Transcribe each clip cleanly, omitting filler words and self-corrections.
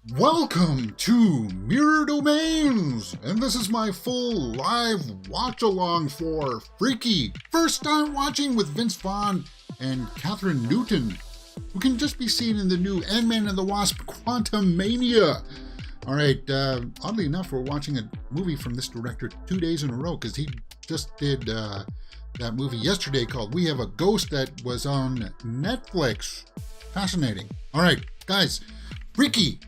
Welcome to Mirror Domains, and this is my full live watch-along for Freaky, first time watching with Vince Vaughn and Kathryn Newton, who can just be seen in the new Ant-Man and the Wasp Quantumania. Alright, oddly enough, we're watching a movie from this director 2 days in a row, because he just did that movie yesterday called We Have a Ghost that was on Netflix. Fascinating. Alright, guys, Freaky.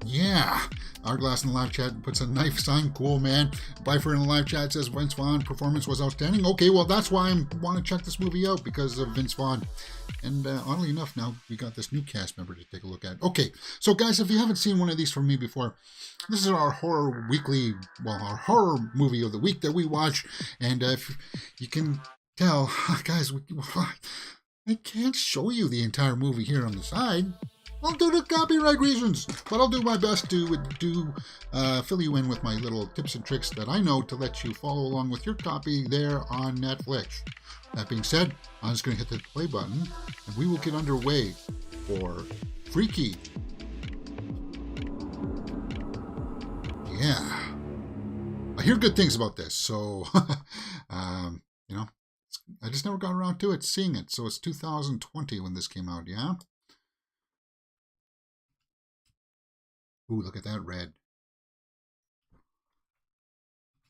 Yeah. Hourglass in the live chat puts a knife sign. Cool, man. Bifer in the live chat says Vince Vaughn performance was outstanding. Okay, well, that's why I want to check this movie out, because of Vince Vaughn. And oddly enough, now we got this new cast member to take a look at. Okay, so guys, if you haven't seen one of these from me before, this is our horror weekly, our horror movie of the week that we watch. And if you can tell, guys, I can't show you the entire movie here on the side. Well, due to copyright reasons, but I'll do my best to fill you in with my little tips and tricks that I know to let you follow along with your copy there on Netflix. That being said, I'm just going to hit the play button, and we will get underway for Freaky. Yeah. I hear good things about this, so, you know, I just never got around to seeing it. So it's 2020 when this came out, yeah? Ooh, look at that red.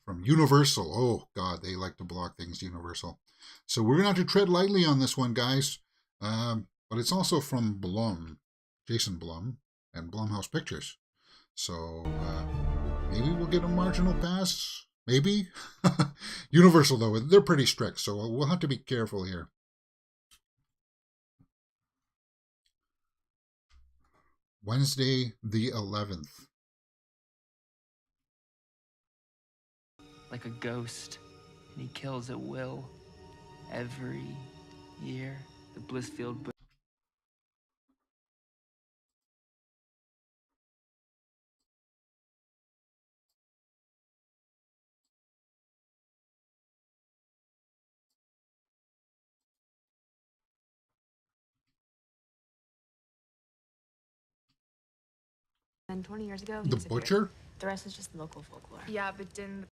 From Universal. Oh, God, they like to block things, Universal. So we're going to have to tread lightly on this one, guys. But it's also from Blum, Jason Blum, and Blumhouse Pictures. So maybe we'll get a marginal pass. Maybe. Universal, though, they're pretty strict, so we'll have to be careful here. Wednesday the 11th. Like a ghost, and he kills at will. Every year, the Blissfield. And 20 years ago, The Butcher? The rest is just local folklore. Yeah, but didn't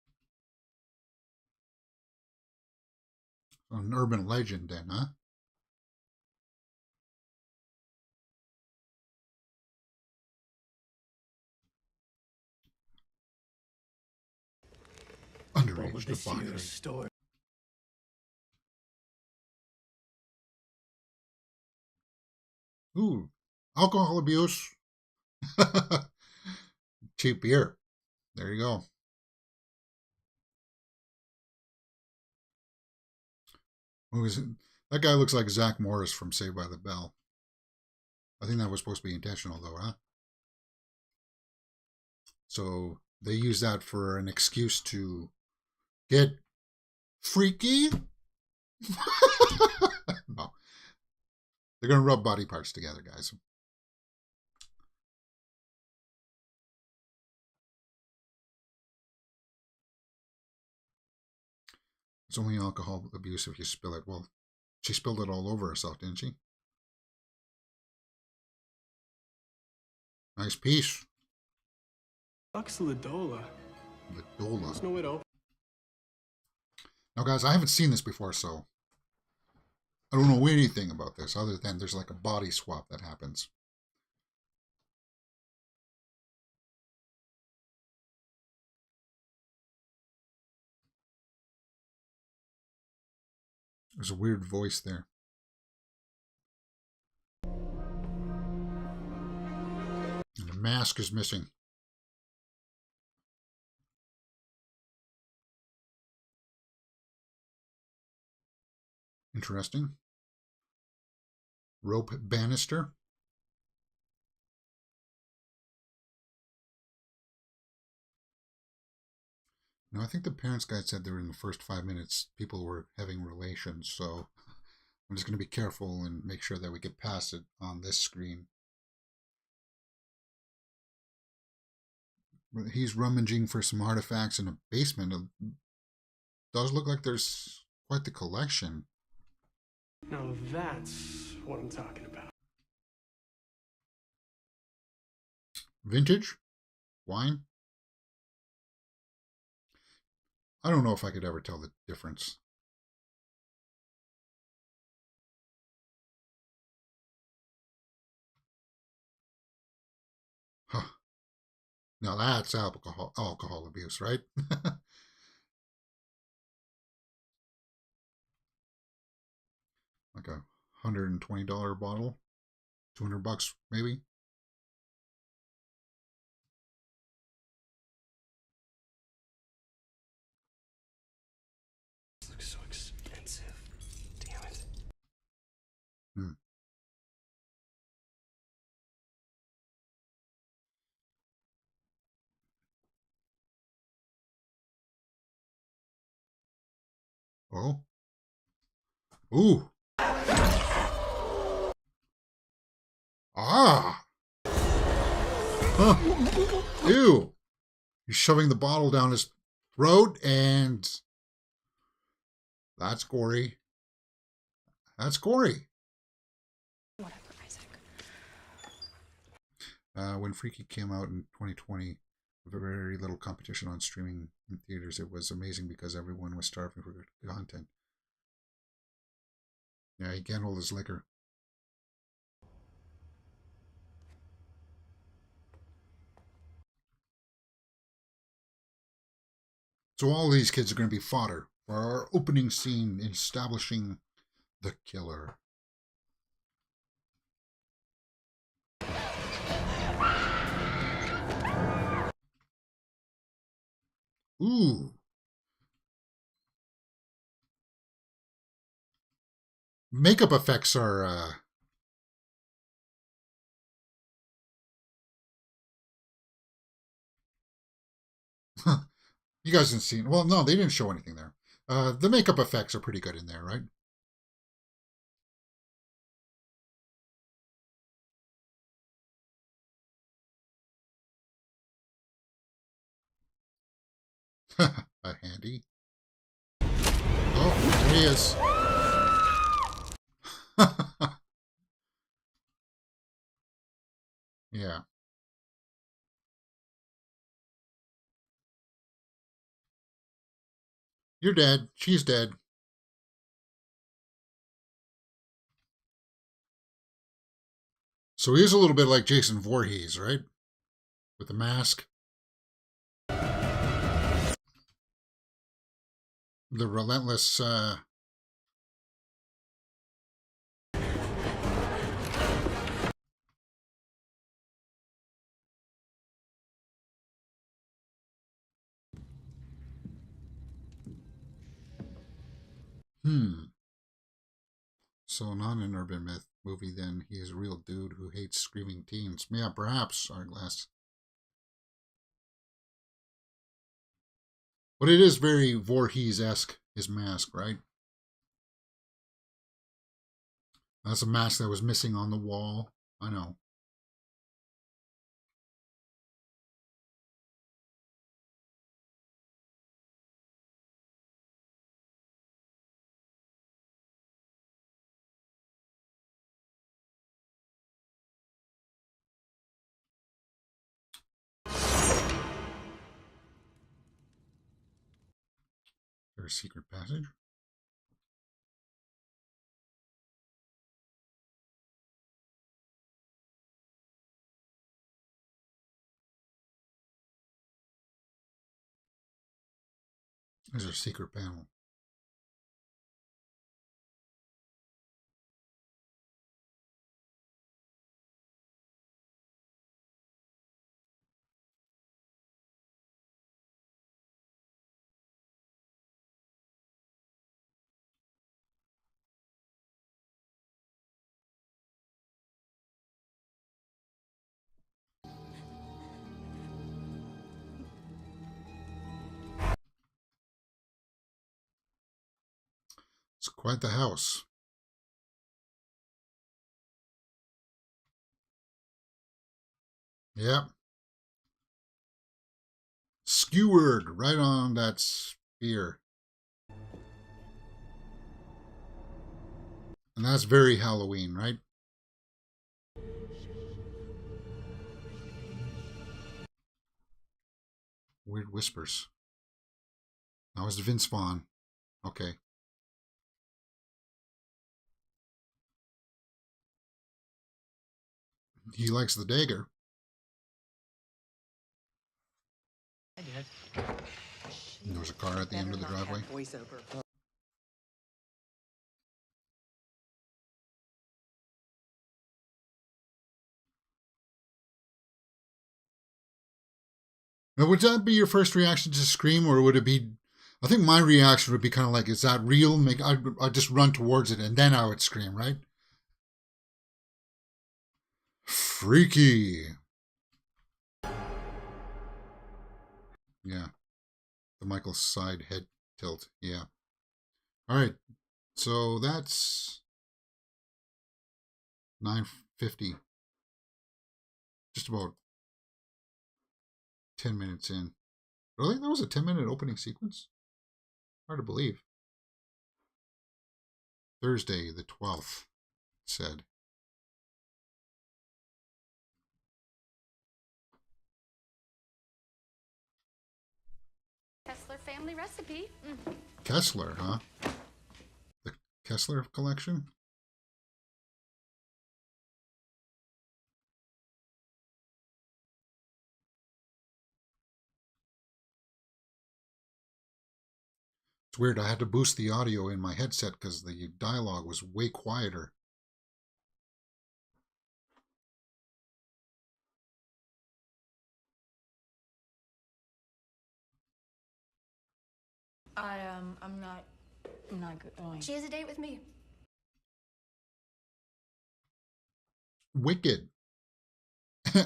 An urban legend then, huh? Underage debauchery. Ooh, alcohol abuse. Cheap beer. There you go. Who is it? That guy looks like Zach Morris from Saved by the Bell. I think that was supposed to be intentional, though, huh? So they use that for an excuse to get freaky? No. They're going to rub body parts together, guys. It's only alcohol abuse if you spill it. Well, she spilled it all over herself, didn't she? Nice piece. Fuck's Ladola. Ladola. There's no way to open. Now, guys, I haven't seen this before, so I don't know anything about this other than there's like a body swap that happens. There's a weird voice there. And the mask is missing. Interesting. Rope banister. Now, I think the parents guide said they were in the first 5 minutes, people were having relations, so I'm just going to be careful and make sure that we get past it on this screen. He's rummaging for some artifacts in a basement. It does look like there's quite the collection. Now that's what I'm talking about. Vintage wine. I don't know if I could ever tell the difference. Huh. Now that's alcohol abuse, right? Like a $120 bottle, $200 maybe. This looks so expensive. Damn it. Hmm. Oh. Ooh. Ah. Huh. Ew. He's shoving the bottle down his throat, and that's gory. That's gory. Whatever, Isaac. When Freaky came out in 2020, very little competition on streaming in theaters. It was amazing because everyone was starving for good content. Yeah, he can't hold his liquor. So all these kids are going to be fodder for our opening scene establishing the killer. Ooh. Makeup effects are you guys didn't see. Well, no, they didn't show anything there. The makeup effects are pretty good in there, right? A handy. Oh, there he is. Yeah. You're dead. She's dead. So he is a little bit like Jason Voorhees, right? With the mask. The relentless So not an urban myth movie then. He is a real dude who hates screaming teens. Yeah, perhaps, Hourglass. But it is very Voorhees-esque, his mask, right? That's a mask that was missing on the wall. I know. There's a secret passage. There's a secret panel. It's quite the house. Yep. Skewered right on that spear. And that's very Halloween, right? whispers. Now it's Vince Vaughn. Okay. He likes the dagger. I did. And there was a car at the end of the driveway. Voiceover. Now, would that be your first reaction to Scream, or would it be? I think my reaction would be kind of like, "Is that real?" I'd just run towards it, and then I would scream, right? Freaky. Yeah, the Michael side head tilt. Yeah. All right, so that's 9:50. Just about 10 minutes in. Really? That was a 10-minute opening sequence? Hard to believe. Thursday, the 12th, it said. Kessler family recipe. Kessler, huh? The Kessler collection? It's weird. I had to boost the audio in my headset because the dialogue was way quieter. I'm not going. She has a date with me. Wicked.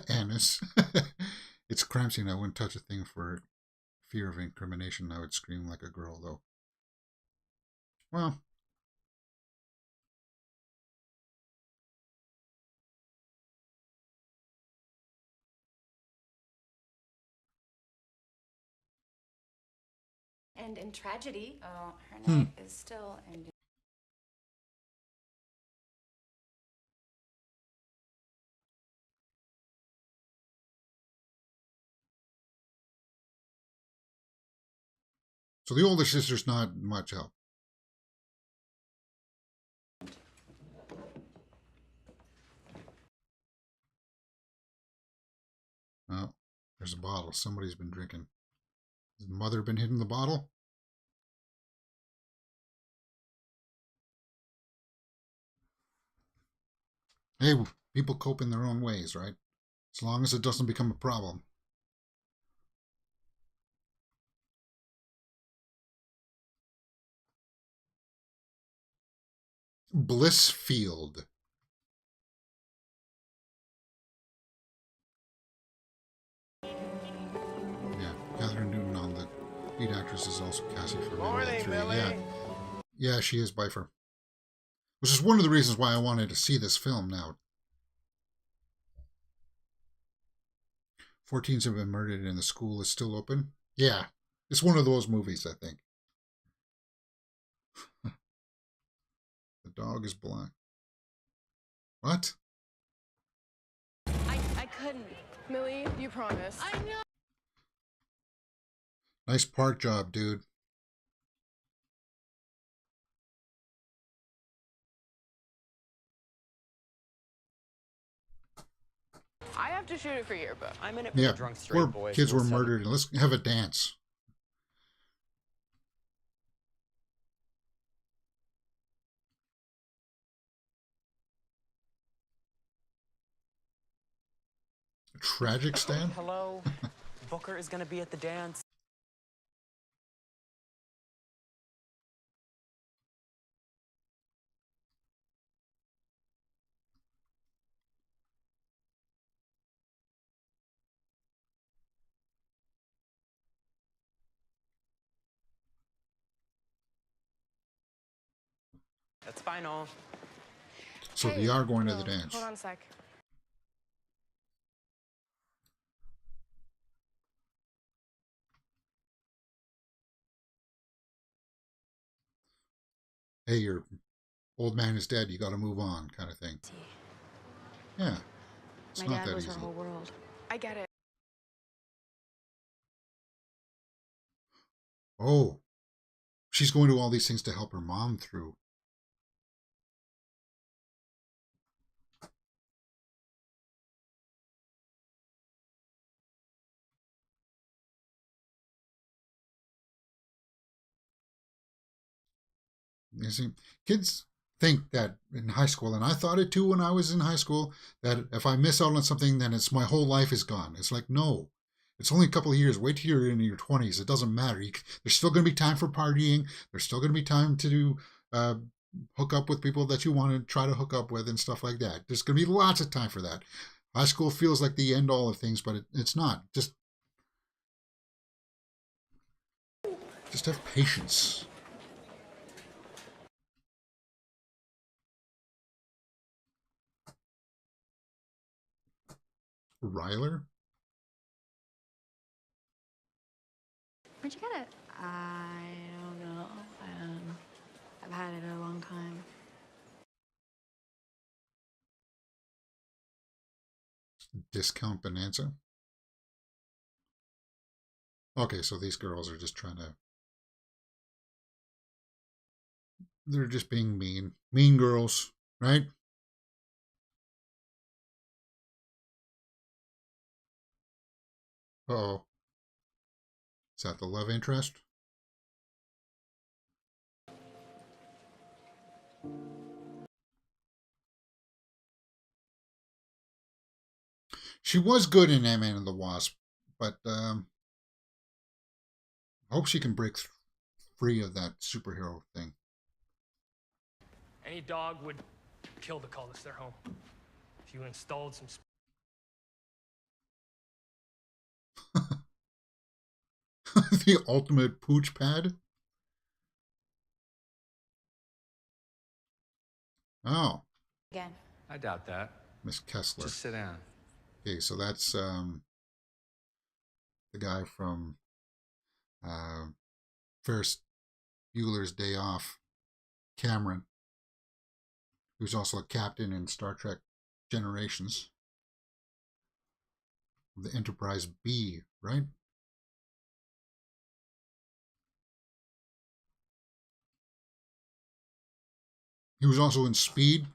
Annis. It's a crime scene. I wouldn't touch a thing for fear of incrimination. I would scream like a girl, though. Well, And in tragedy, Her night is still ending. so the older sister's not much help. Oh, there's a bottle. Somebody's been drinking. Has the mother been hitting the bottle? Hey, people cope in their own ways, right? As long as it doesn't become a problem. Blissfield. Yeah, Kathryn Newton on the lead actress is also Cassie for Morning, 3. Millie. Yeah, she is Bifer. Which is one of the reasons why I wanted to see this film now. 14s have been murdered and the school is still open. Yeah, it's one of those movies, I think. The dog is black. What? I couldn't. Millie, you promised. I know. Nice part job, dude. I have to shoot it for yearbook. I'm in it for Yeah, the drunk straight four boys. kids who were will set it- murdered, and let's have a dance. A tragic stand? Hello? Booker is gonna be at the dance. That's final. So Hey, we are going to no, the dance. Hold on a sec. Hey, your old man is dead. You got to move on, kind of thing. Yeah, it's My not dad that was easy. her whole world. I get it. Oh, she's going to all these things to help her mom through. You see, kids think that in high school, and I thought it too when I was in high school, that if I miss out on something, then it's my whole life is gone. It's like, no, it's only a couple of years. Wait till you're in your 20s. It doesn't matter. There's still going to be time for partying. There's still going to be time to do hook up with people that you want to try to hook up with and stuff like that. There's going to be lots of time for that. High school feels like the end all of things, but it's not. Just have patience. Ryler? Where'd you get it? I don't know. I've had it a long time. Discount Bonanza? Okay, so these girls are just trying to... They're just being mean. Mean girls, right? Uh-oh. Is that the love interest? She was good in Ant-Man and the Wasp, but I hope she can break free of that superhero thing. Any dog would kill to call this their home. If you installed some The ultimate pooch pad? Oh, Again. I doubt that. Miss Kessler. Just sit down. Okay, so that's the guy from Ferris Bueller's Day Off, Cameron, who's also a captain in Star Trek Generations. The Enterprise B, right? He was also in Speed.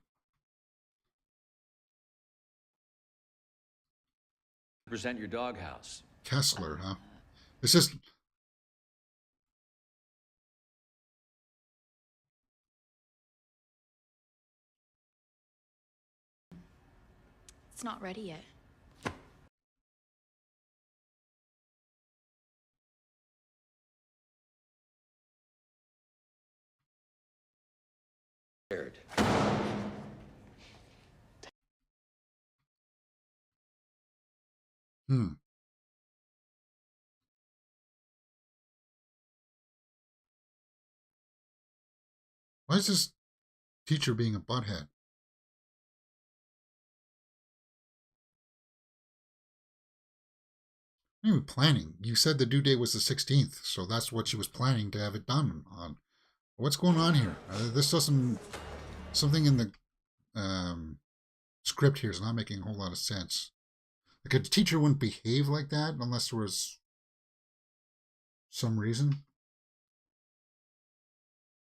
Present your doghouse. Kessler, huh? It's just... It's not ready yet. Scared. Hmm. Why is this teacher being a butthead? Not even planning. You said the due date was the 16th, so that's what she was planning to have it done on. What's going on here? This doesn't... Something in the script here is not making a whole lot of sense. Like, a teacher wouldn't behave like that unless there was some reason.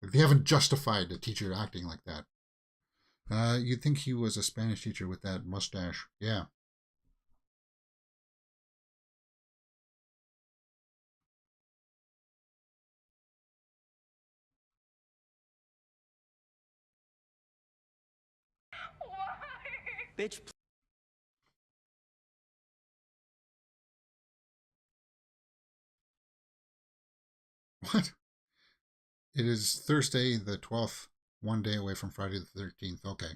Like, they haven't justified a teacher acting like that. You'd think he was a Spanish teacher with that mustache. Yeah. Bitch, What? It is Thursday the 12th, one day away from Friday the 13th. Okay.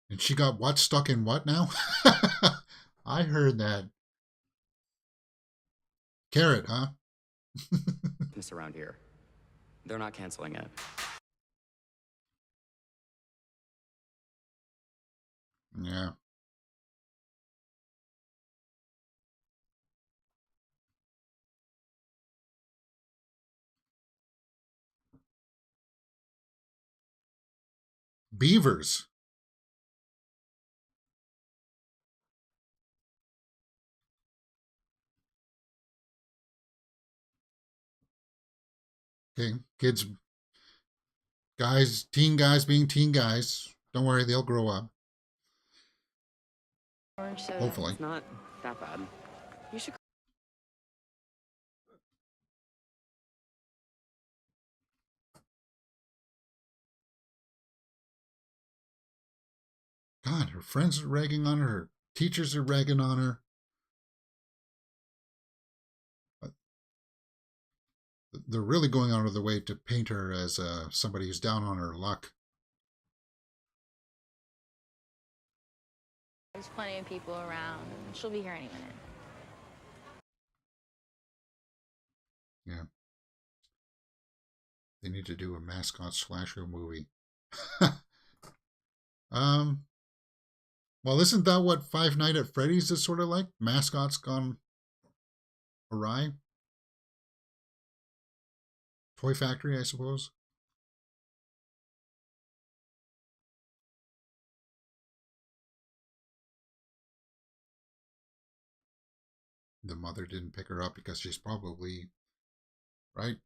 And she got what stuck in what now? I heard that. Carrot, huh? This around here. They're not canceling it. Yeah. Beavers. Okay, kids, guys, teen guys being teen guys. Don't worry, they'll grow up. Orange soda. Hopefully. It's not that bad. You should. God, her friends are ragging on her. Her teachers are ragging on her. They're really going out of their way to paint her as somebody who's down on her luck. There's plenty of people around, and she'll be here any minute. Yeah. They need to do a mascot slasher movie. Well, isn't that what Five Nights at Freddy's is sort of like? Mascots gone awry? Toy Factory, I suppose. The mother didn't pick her up because she's probably, right?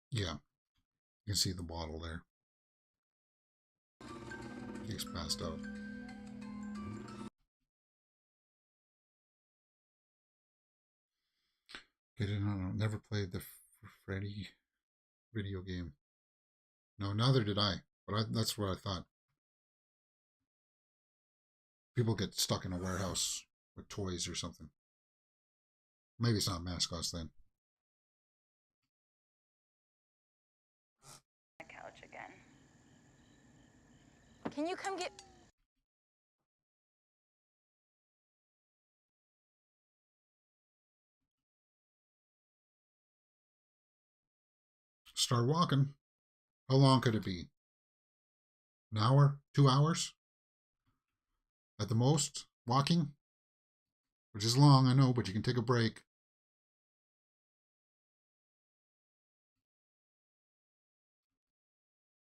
Yeah, you can see the bottle there. He's passed out. Never played the Freddy video game. No, neither did I. But that's what I thought. People get stuck in a warehouse with toys or something. Maybe it's not mascots then. Couch again. Can you come get... Start walking. How long could it be? An hour? 2 hours? At the most? Walking? Which is long, I know, but you can take a break.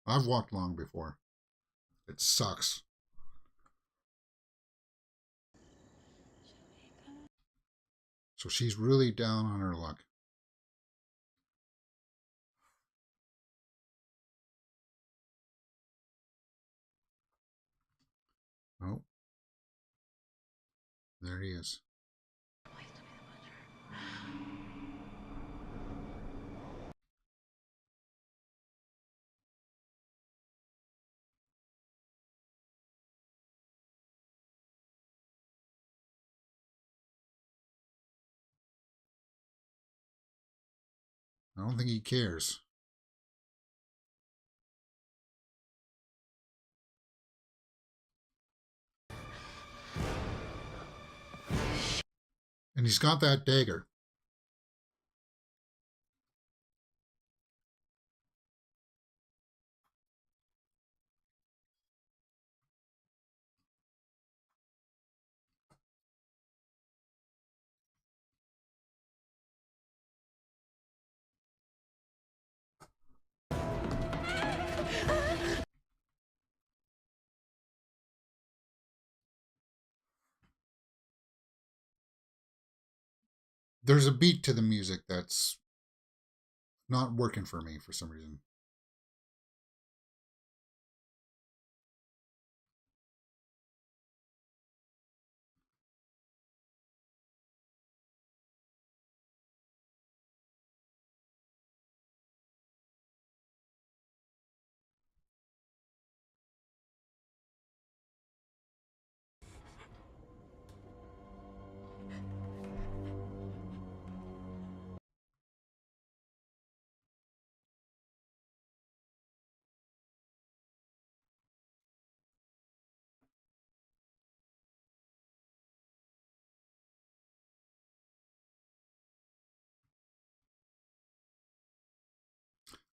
I've walked long before. It sucks. So she's really down on her luck. Oh. There he is. I don't think he cares. And he's got that dagger. There's a beat to the music that's not working for me for some reason.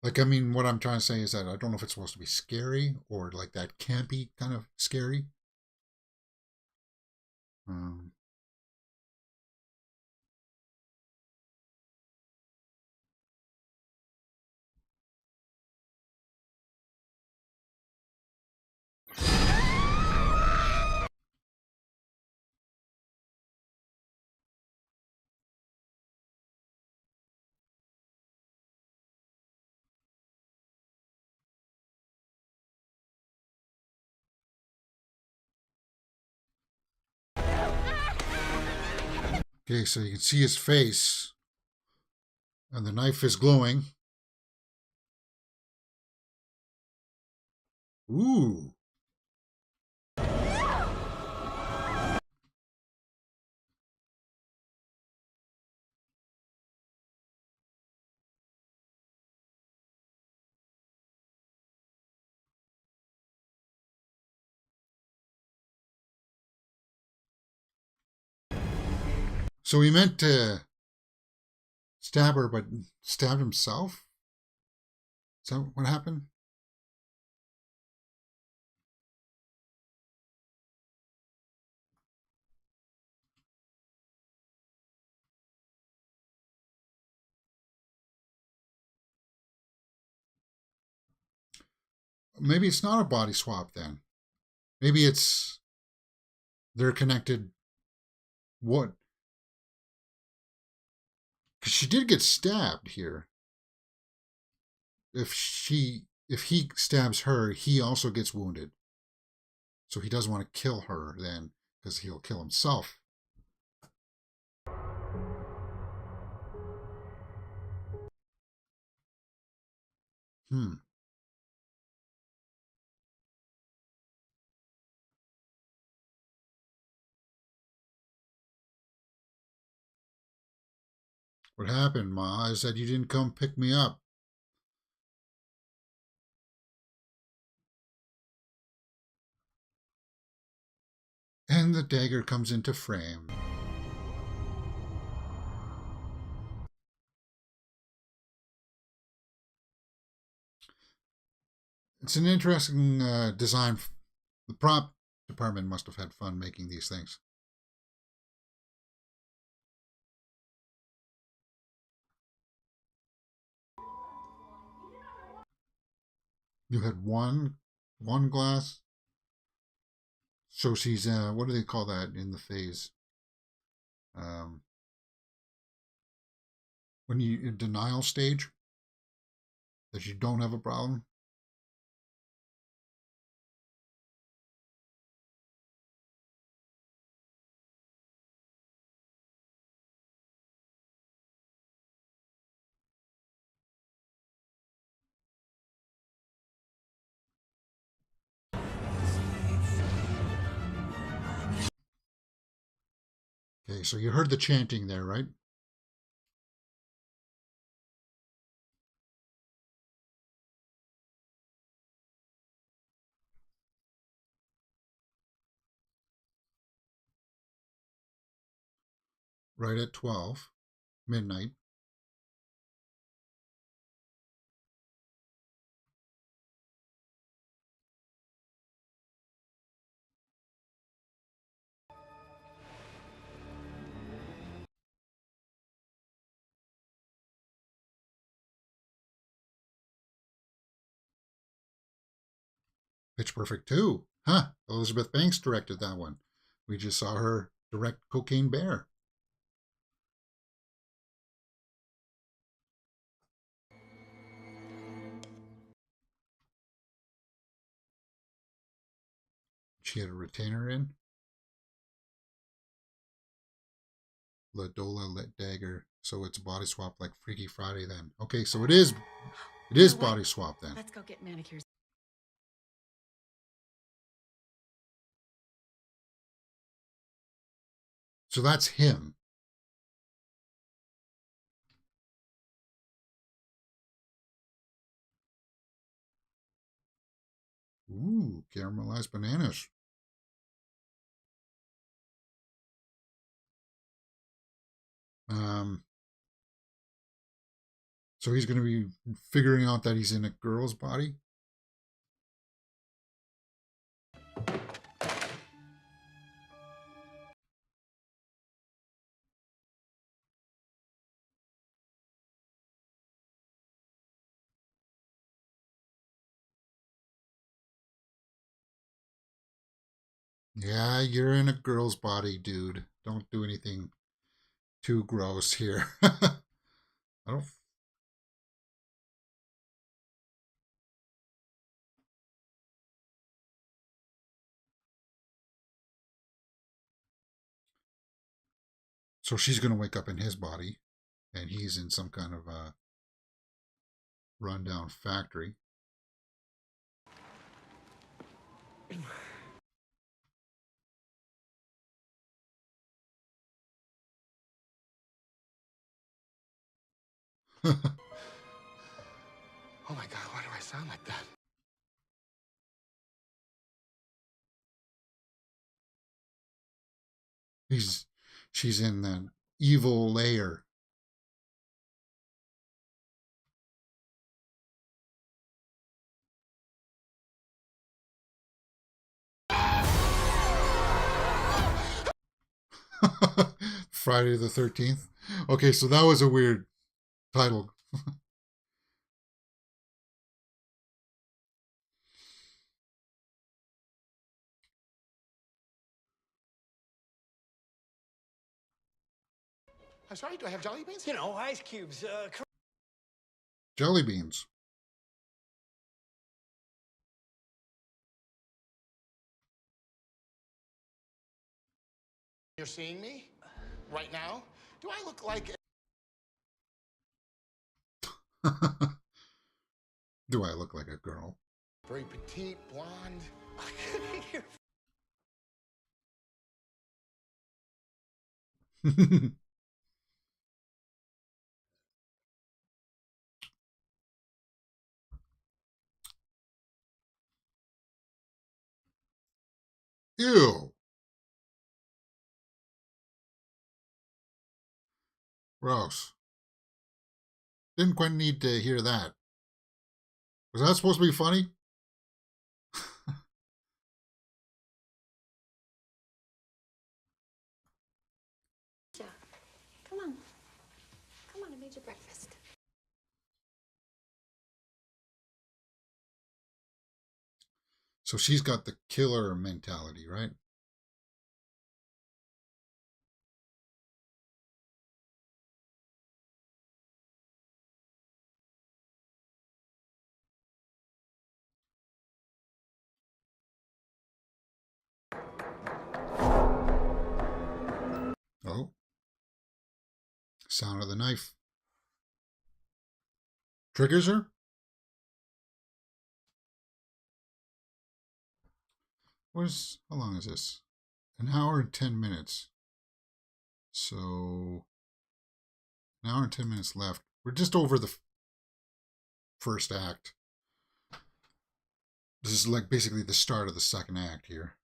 Like, I mean, what I'm trying to say is that I don't know if it's supposed to be scary or like that campy kind of scary. Um, Okay, so you can see his face. And the knife is glowing. Ooh. So he meant to stab her, but stabbed himself? Is that what happened? Maybe it's not a body swap then. Maybe it's they're connected. What? Because she did get stabbed here. If he stabs her, he also gets wounded. So he doesn't want to kill her then, because he'll kill himself. Hmm. What happened, Ma? I said you didn't come pick me up. And the dagger comes into frame. It's an interesting design. The prop department must have had fun making these things. You had one glass. So she's what do they call that in the phase? When you in denial stage, that you don't have a problem. Okay, so you heard the chanting there, right? Right at 12 midnight. Pitch Perfect 2. Huh. Elizabeth Banks directed that one. We just saw her direct Cocaine Bear. She had a retainer in. Ladola Dagger. So it's body swap like Freaky Friday then. Okay, so it is body swap then. Let's go get manicures. So that's him. Ooh, caramelized bananas. So he's going to be figuring out that he's in a girl's body. Yeah, you're in a girl's body, dude. Don't do anything too gross here. I don't. So she's going to wake up in his body, and he's in some kind of a rundown factory. Oh my God, why do I sound like that? She's in that evil layer. Friday the 13th. Okay, so that was a weird title. I'm sorry, do I have jelly beans? You know, ice cubes. Jelly beans. You're seeing me right now? Do I look like... Do I look like a girl? Very petite, blonde. Ew. Gross. Didn't quite need to hear that. Was that supposed to be funny? Come on. Come on, I made you breakfast. So she's got the killer mentality, right? Oh. Sound of the knife. Triggers her? How long is this? An hour and 10 minutes. So, an hour and 10 minutes left. We're just over the first act. This is like basically the start of the second act here.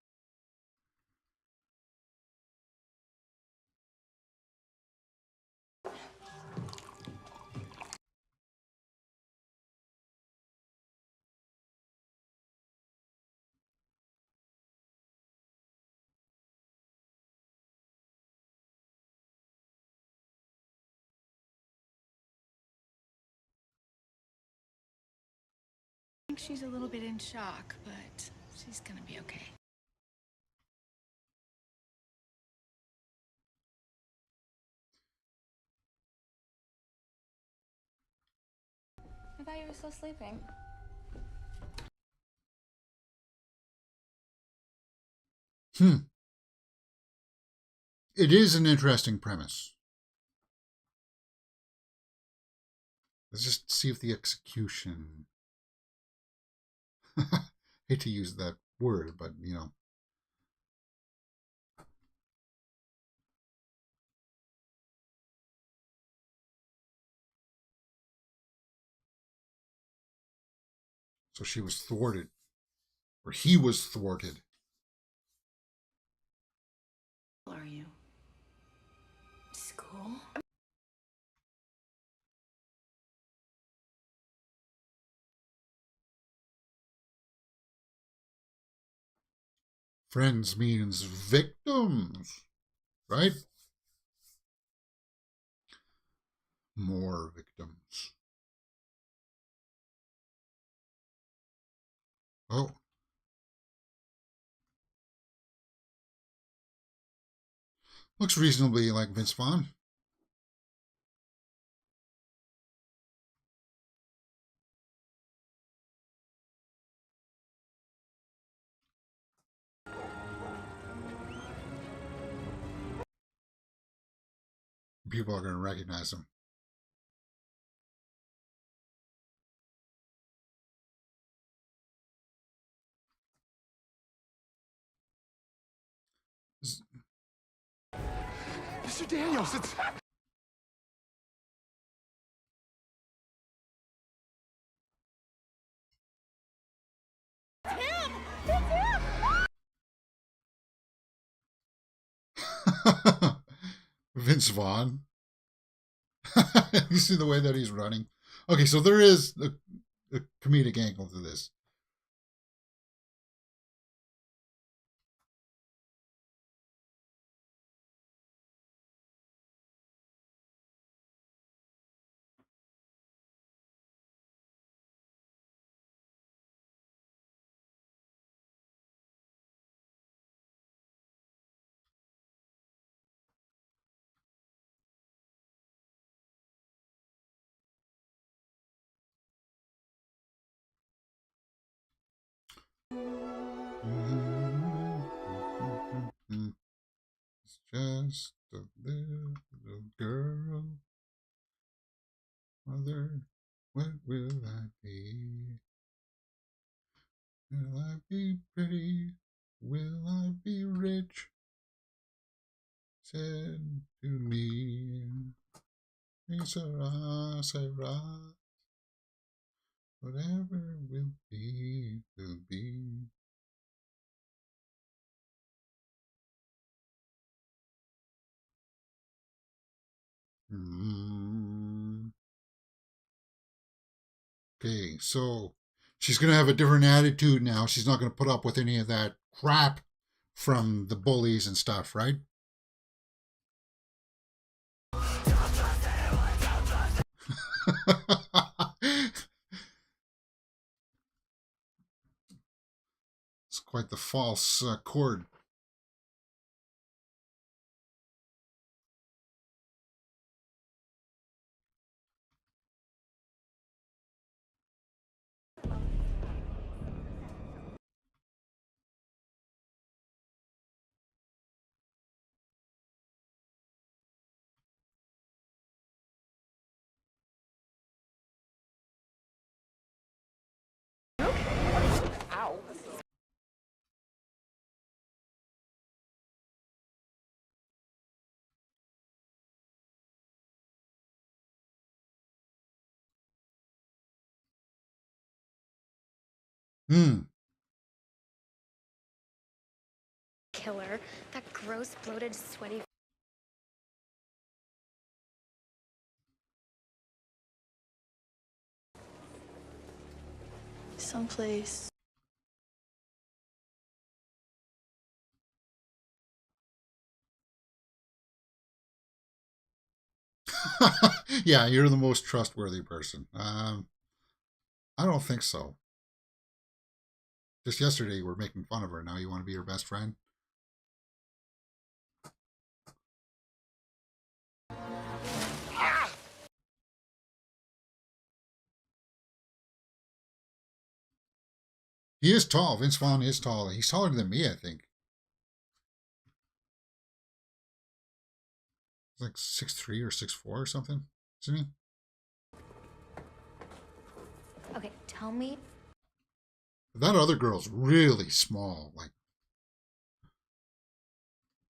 I think she's a little bit in shock, but she's gonna be okay. I thought you were still sleeping. It is an interesting premise. Let's just see if the execution... hate to use that word, but, you know. So she was thwarted. Or he was thwarted. Are you? School? Friends means victims, right? More victims. Oh. Looks reasonably like Vince Vaughn. People are going to recognize him. Mr. Daniels, it's... Vince Vaughn. You see the way that he's running? Okay, so there is a comedic angle to this. It's just a little girl. Mother, what will I be? Will I be pretty? Will I be rich? Said to me, Sarah, Sarah, whatever will be, will be. Okay, so she's going to have a different attitude now. She's not going to put up with any of that crap from the bullies and stuff, right? It's quite the false chord. Ow. Killer. That gross, bloated, sweaty. Someplace. Yeah, you're the most trustworthy person. I don't think so. Just yesterday you were making fun of her. Now you want to be her best friend? He is tall. Vince Vaughn is tall. He's taller than me, I think. He's like 6'3" or 6'4" or something, isn't he? Okay, tell me. That other girl's really small. Like,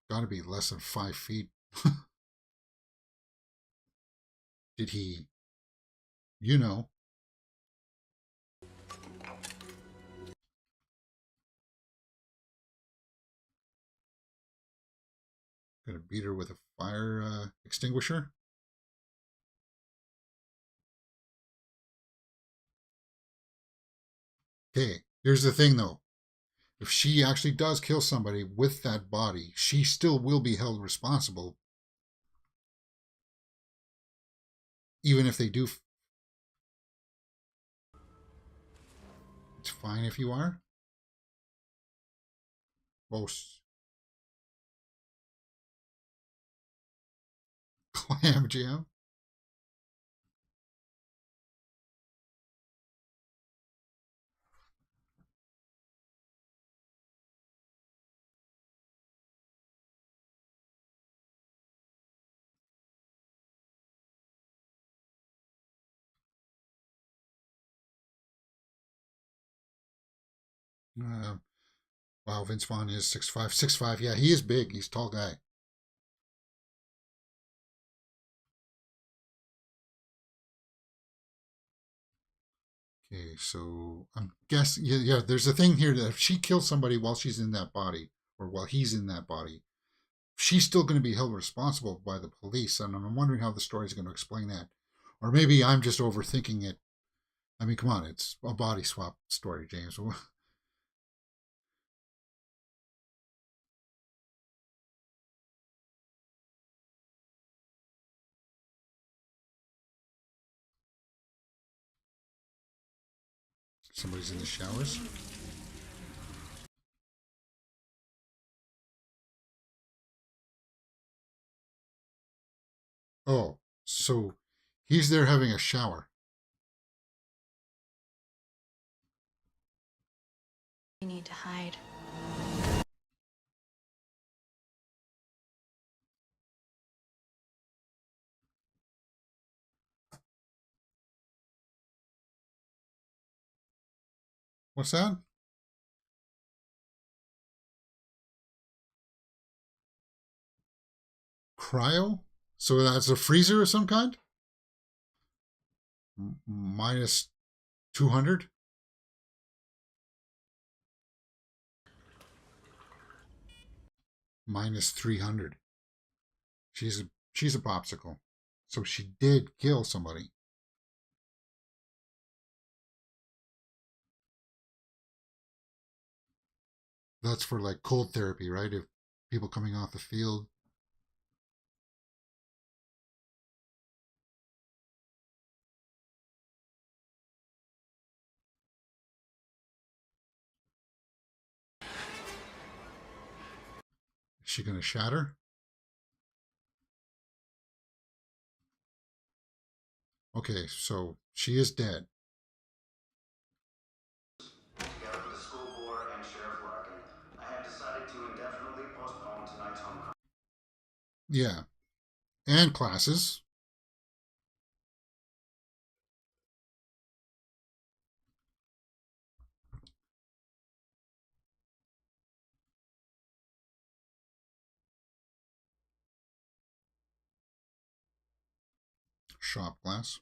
gotta be less than 5 feet. Did he, you know? Gonna beat her with a fire extinguisher? Okay, here's the thing though. If she actually does kill somebody with that body, she still will be held responsible. Even if they do. It's fine if you are. Most. Clam jam. Uh, wow, Vince Vaughn is 6'5". 6'5", yeah, he is big. He's a tall guy. Okay, so I'm guessing, yeah, there's a thing here that if she kills somebody while she's in that body, or while he's in that body, she's still going to be held responsible by the police. And I'm wondering how the story is going to explain that. Or maybe I'm just overthinking it. I mean, come on, it's a body swap story, James. Somebody's in the showers. Oh, so he's there having a shower. You need to hide. What's that? Cryo? So that's a freezer of some kind? Minus 200? Minus 300. She's a popsicle. So she did kill somebody. That's for like cold therapy, right? If people coming off the field. Is she going to shatter? Okay, so she is dead. Together with the school board and Sheriff Larkin, I have decided to indefinitely postpone tonight's homecoming. Yeah. And classes. Shop class.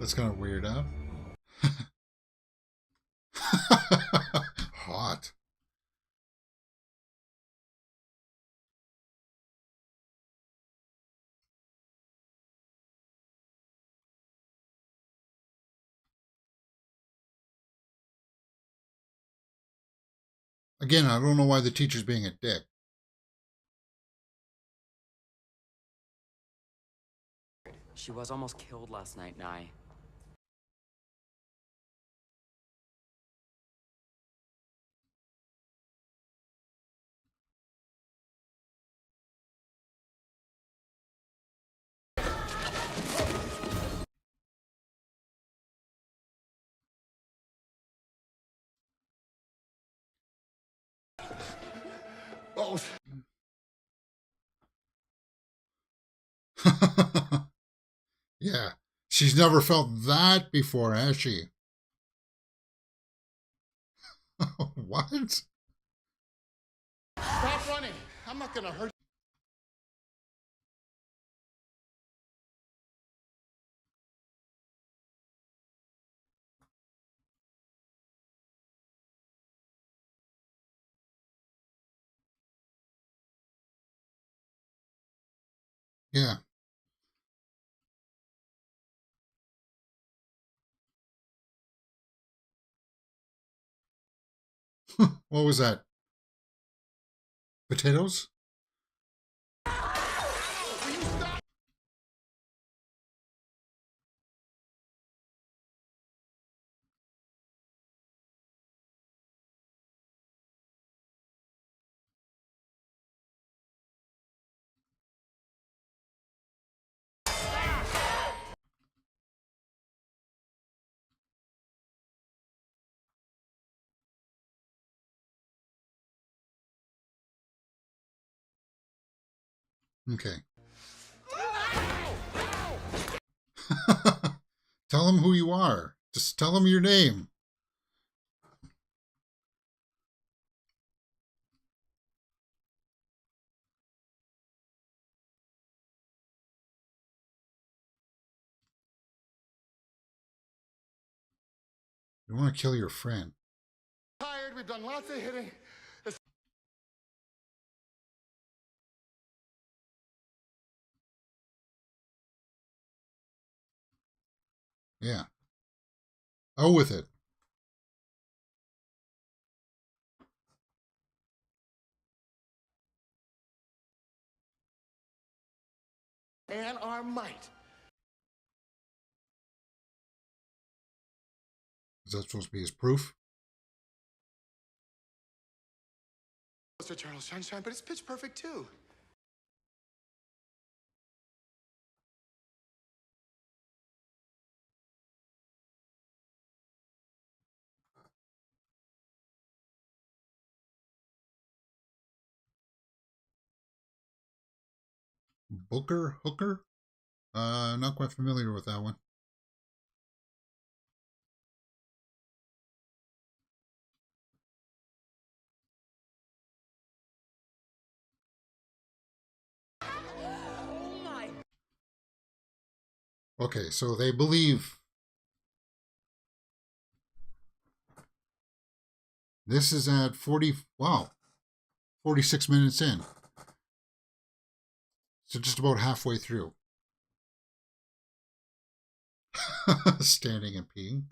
That's kind of weird, huh? Hot. Again, I don't know why the teacher's being a dick. She was almost killed last night, Nye. Oh, Yeah. She's never felt that before, has she? What? stop running. I'm not gonna hurt Yeah. What was that? Potatoes? Okay. Tell him who you are. Just tell him your name. You want to kill your friend. Tired. We've done lots of hitting. Yeah. Oh, with it. And our might. Is that supposed to be his proof? It's eternal sunshine, but it's pitch perfect too. Booker? Hooker? Not quite familiar with that one. Okay, so they believe this is at 46 minutes in. So just about halfway through. Standing and peeing.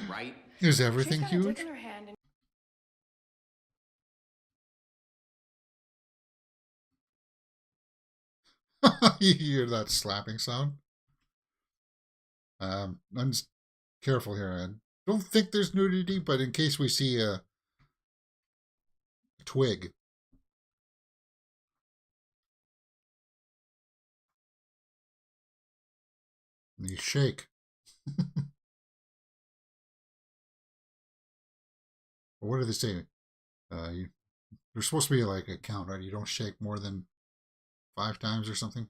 Right? Is everything She's got a dick huge? in her hand and You hear that slapping sound? I'm just careful here. I don't think there's nudity, but in case we see a twig. And you shake. What do they say? There's supposed to be like a count, right? You don't shake more than 5 times or something.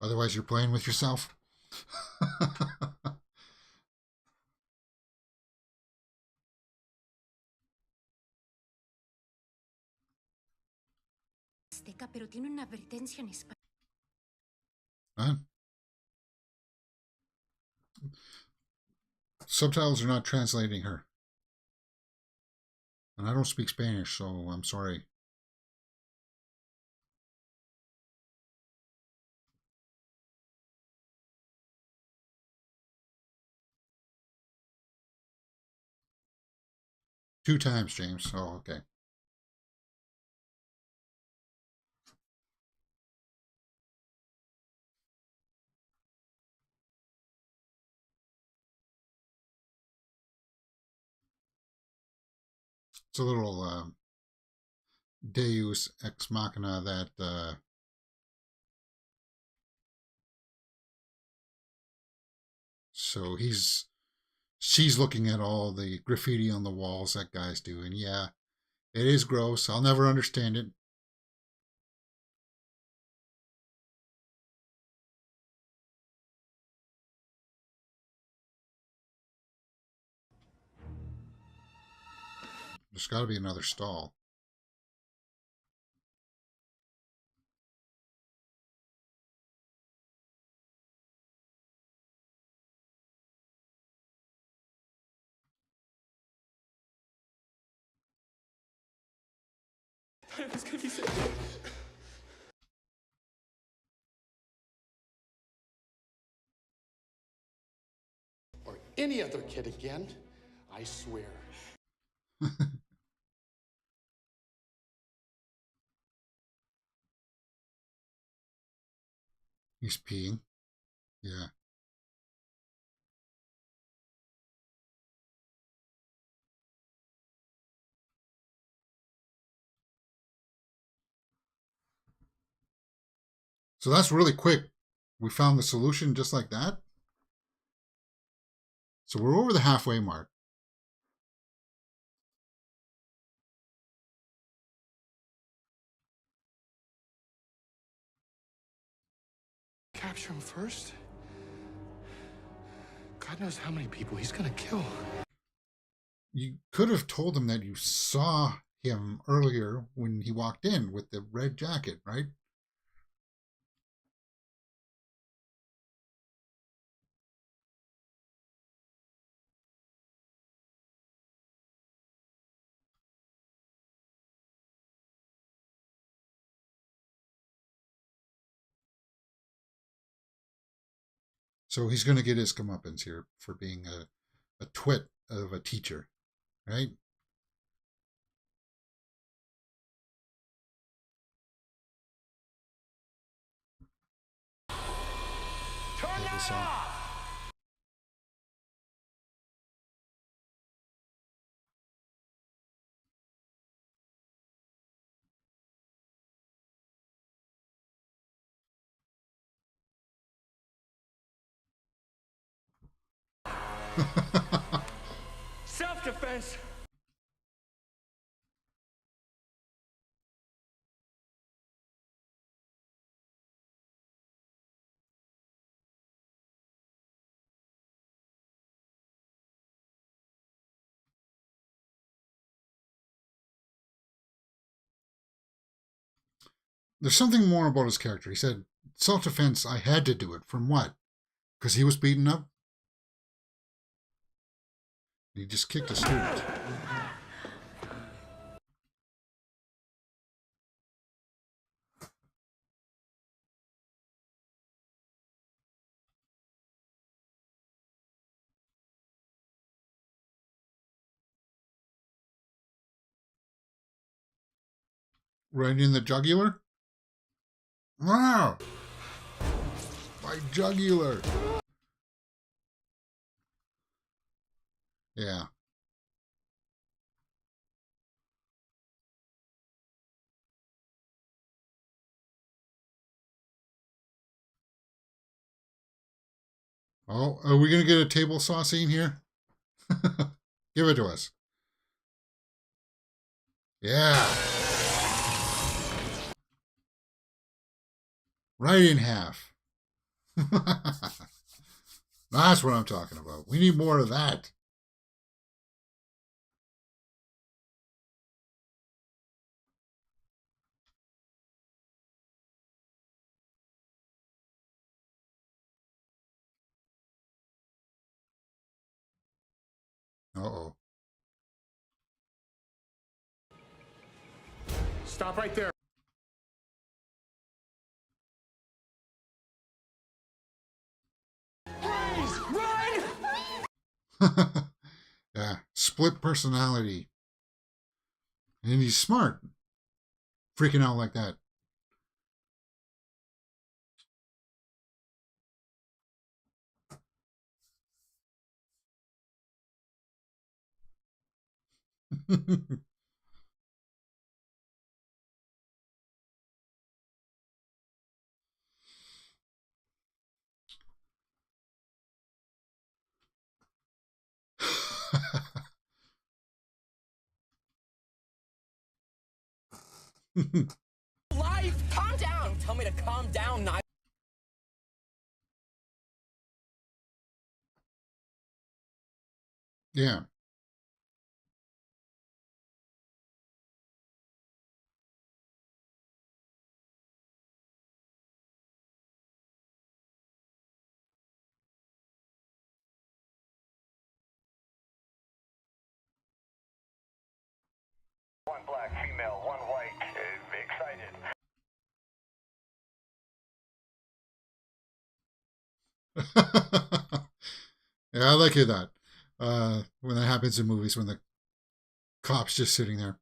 Otherwise, you're playing with yourself. Huh? Subtitles are not translating her. And I don't speak Spanish, so I'm sorry. Two times, James. Oh, okay. It's a little Deus ex machina that so she's looking at all the graffiti on the walls that guys do, and yeah, it is gross. I'll never understand it. There's got to be another stall. It was gonna be so. Or any other kid again, I swear. He's peeing. Yeah. So that's really quick. We found the solution just like that. So we're over the halfway mark. Capture him first? God knows how many people he's gonna kill. You could have told him that you saw him earlier when he walked in with the red jacket, right? So he's going to get his comeuppance here for being a twit of a teacher, right? Turn that off! Self-defense. There's something more about his character. He said, self-defense, I had to do it. From what? Because he was beaten up? He just kicked a student. Right in the jugular? Wow! My jugular! Yeah. Oh, are we going to get a table saw scene here? Give it to us. Yeah. Right in half. That's what I'm talking about. We need more of that. Uh-oh. Stop right there. Please, run! Yeah, split personality. And he's smart. Freaking out like that. Life, calm down. Tell me to calm down, not. Yeah. One black female, one white. Excited. Yeah, I like that. When that happens in movies, when the cop's just sitting there.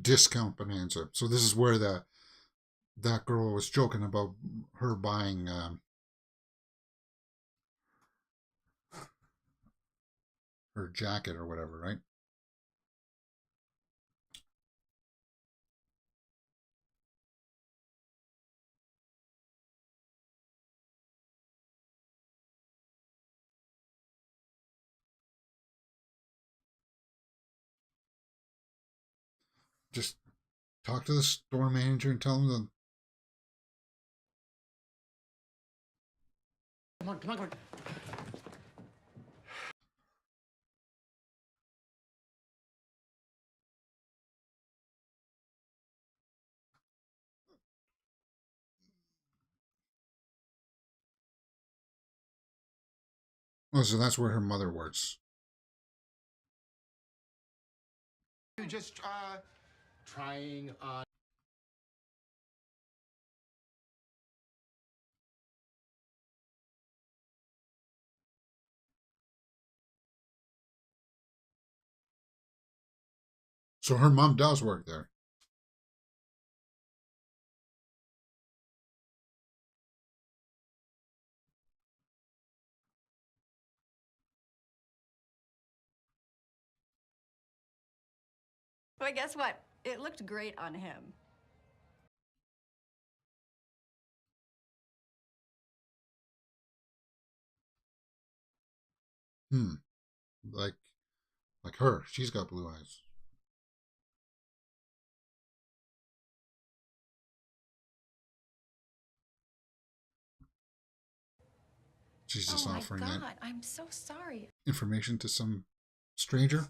discount bonanza. So this is where that girl was joking about her buying her jacket or whatever, right? Just talk to the store manager and tell him that. Come on, come on, come on. Oh, so that's where her mother works. You just trying on. So her mom does work there. But guess what? It looked great on him. Hmm. Like her. She's got blue eyes. She's just offering that I'm so sorry. information to some stranger.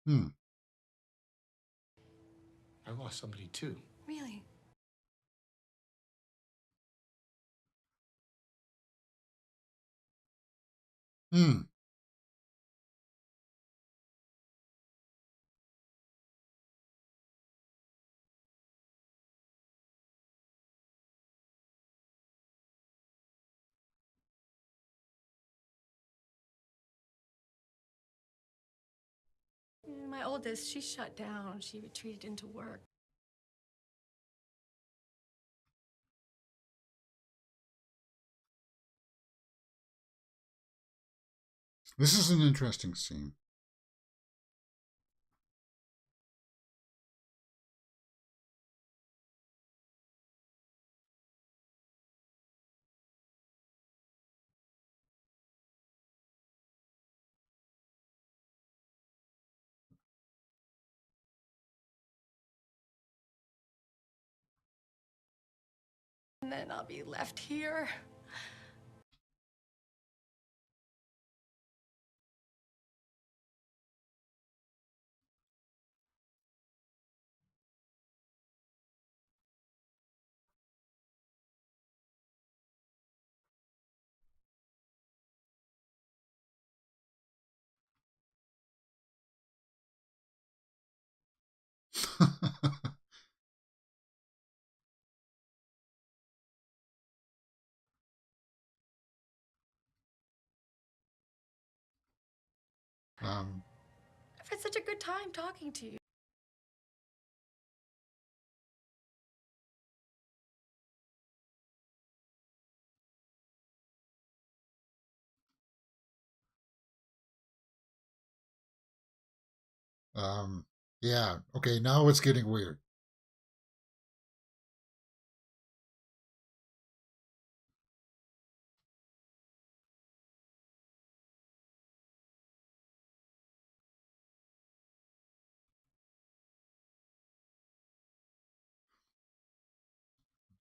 Hmm. I lost somebody too. Really? Hmm. My oldest, she shut down. She retreated into work. This is an interesting scene. And then I'll be left here. um, I've had such a good time talking to you. um, yeah. Okay, now it's getting weird.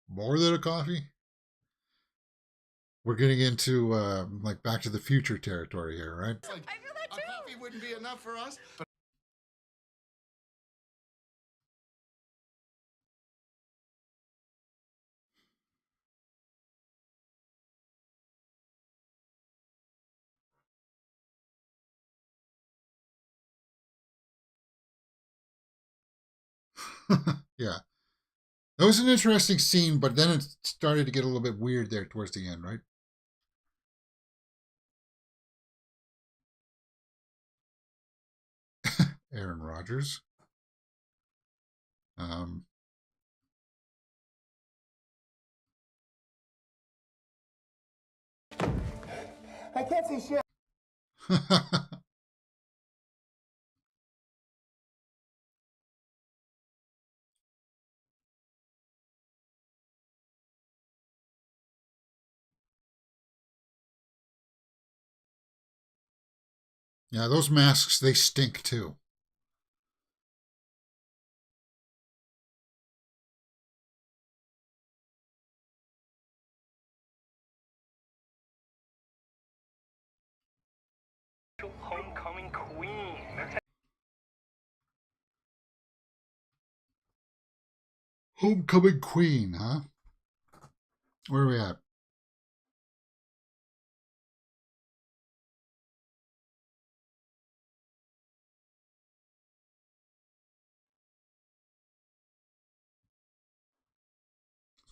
More than a coffee? We're getting into like Back to the Future territory here, right? Like, I feel that too. a coffee wouldn't be enough for us, but Yeah. That was an interesting scene, but then it started to get a little bit weird there towards the end, right? Aaron Rodgers. I can't see shit. Yeah, those masks, they stink too. Homecoming queen. Homecoming queen, huh? Where are we at?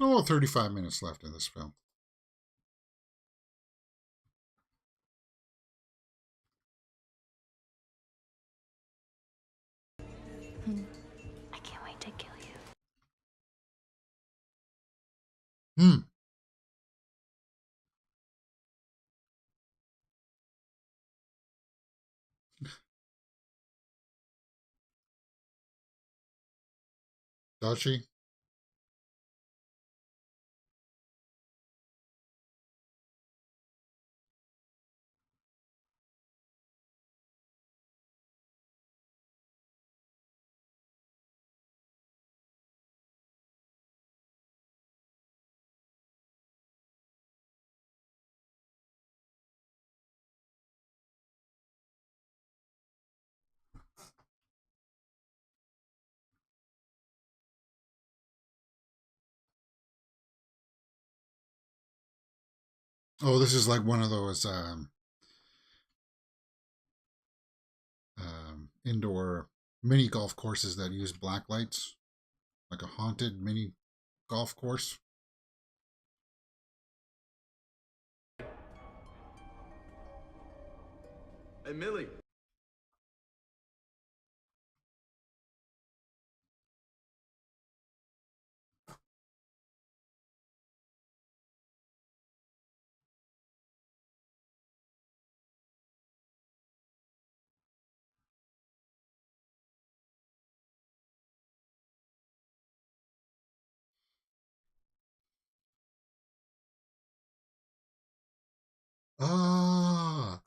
Oh, 35 minutes left in this film. I can't wait to kill you. Does she? Oh, this is like one of those indoor mini golf courses that use black lights, like a haunted mini golf course. Hey, Millie. Ah.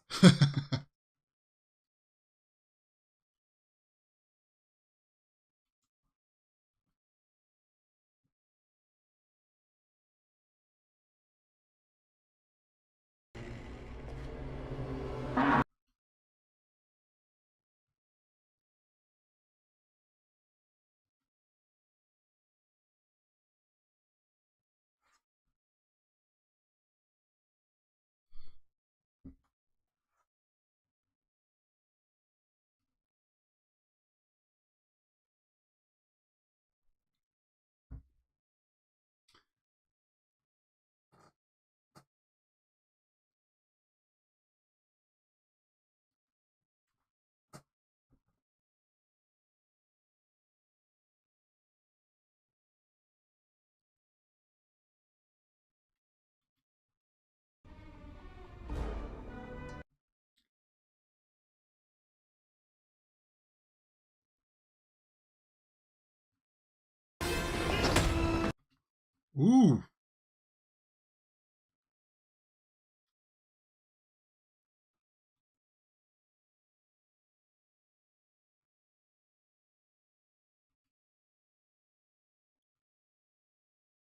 Ooh.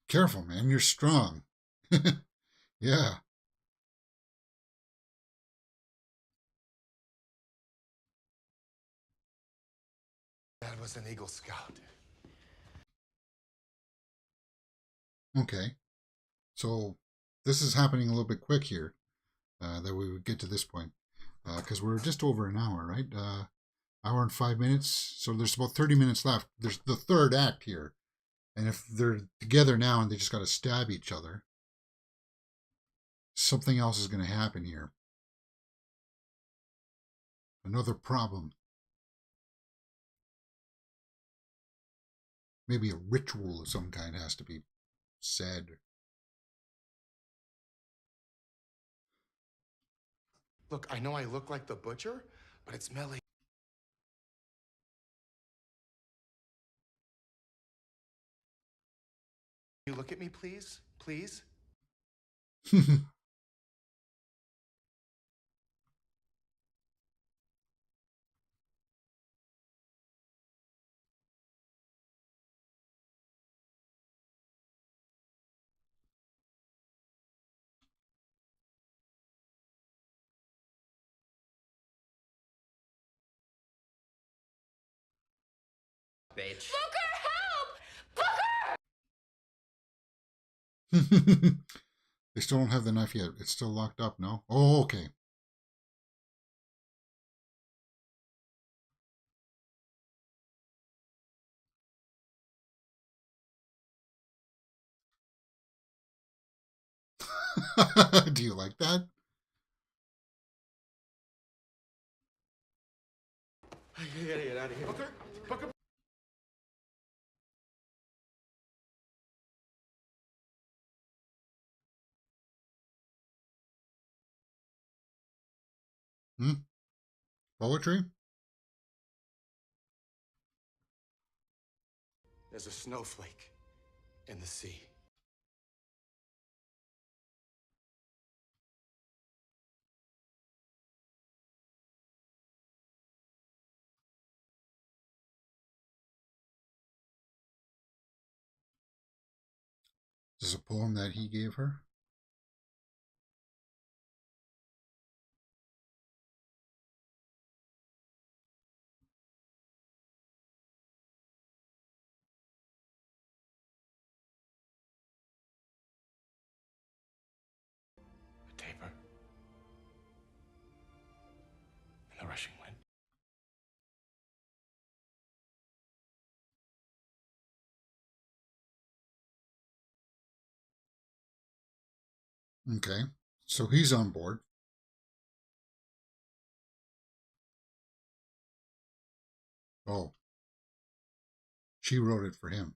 Careful, man. You're strong. Yeah. Dad was an Eagle Scout. Okay. So this is happening a little bit quick here, that we would get to this point, because we're just over an hour, right? Hour and 5 minutes. So there's about 30 minutes left. There's the third act here. And if they're together now and they just got to stab each other, something else is going to happen here. Another problem. Maybe a ritual of some kind has to be said. Look, I know I look like the butcher, but it's Melly. You look at me, please? Please? Bitch. Booker, help! Booker! They still don't have the knife yet. It's still locked up, no? Oh, okay. Do you like that? I gotta get out of here. Booker? Booker? Poetry? There's a snowflake in the sea. Is this a poem that he gave her? A taper. In the rushing wind. Okay. So he's on board. Oh. She wrote it for him.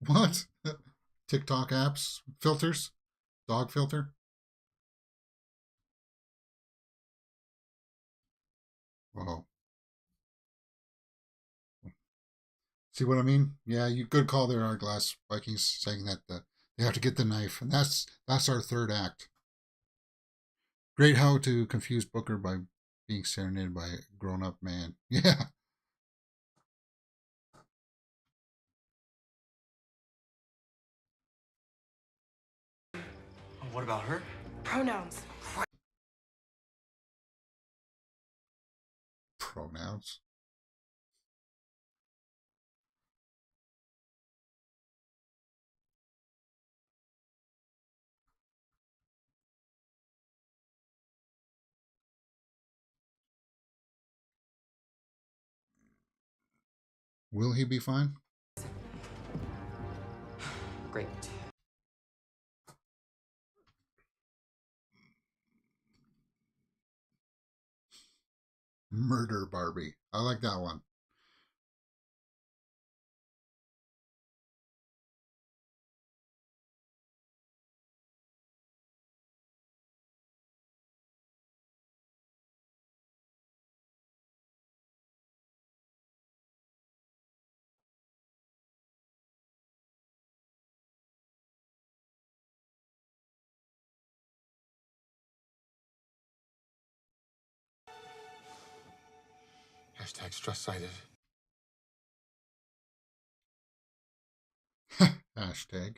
What? TikTok apps? Filters? Dog filter? Oh. See what I mean? Yeah, you could call there Hourglass Vikings saying that they have to get the knife, and that's our third act. Great how to confuse Booker by being serenaded by a grown-up man. Yeah. What about her? Pronouns. Pronouns. Will he be fine? Great. Murder Barbie. I like that one. Hashtag stress cited. Hashtag.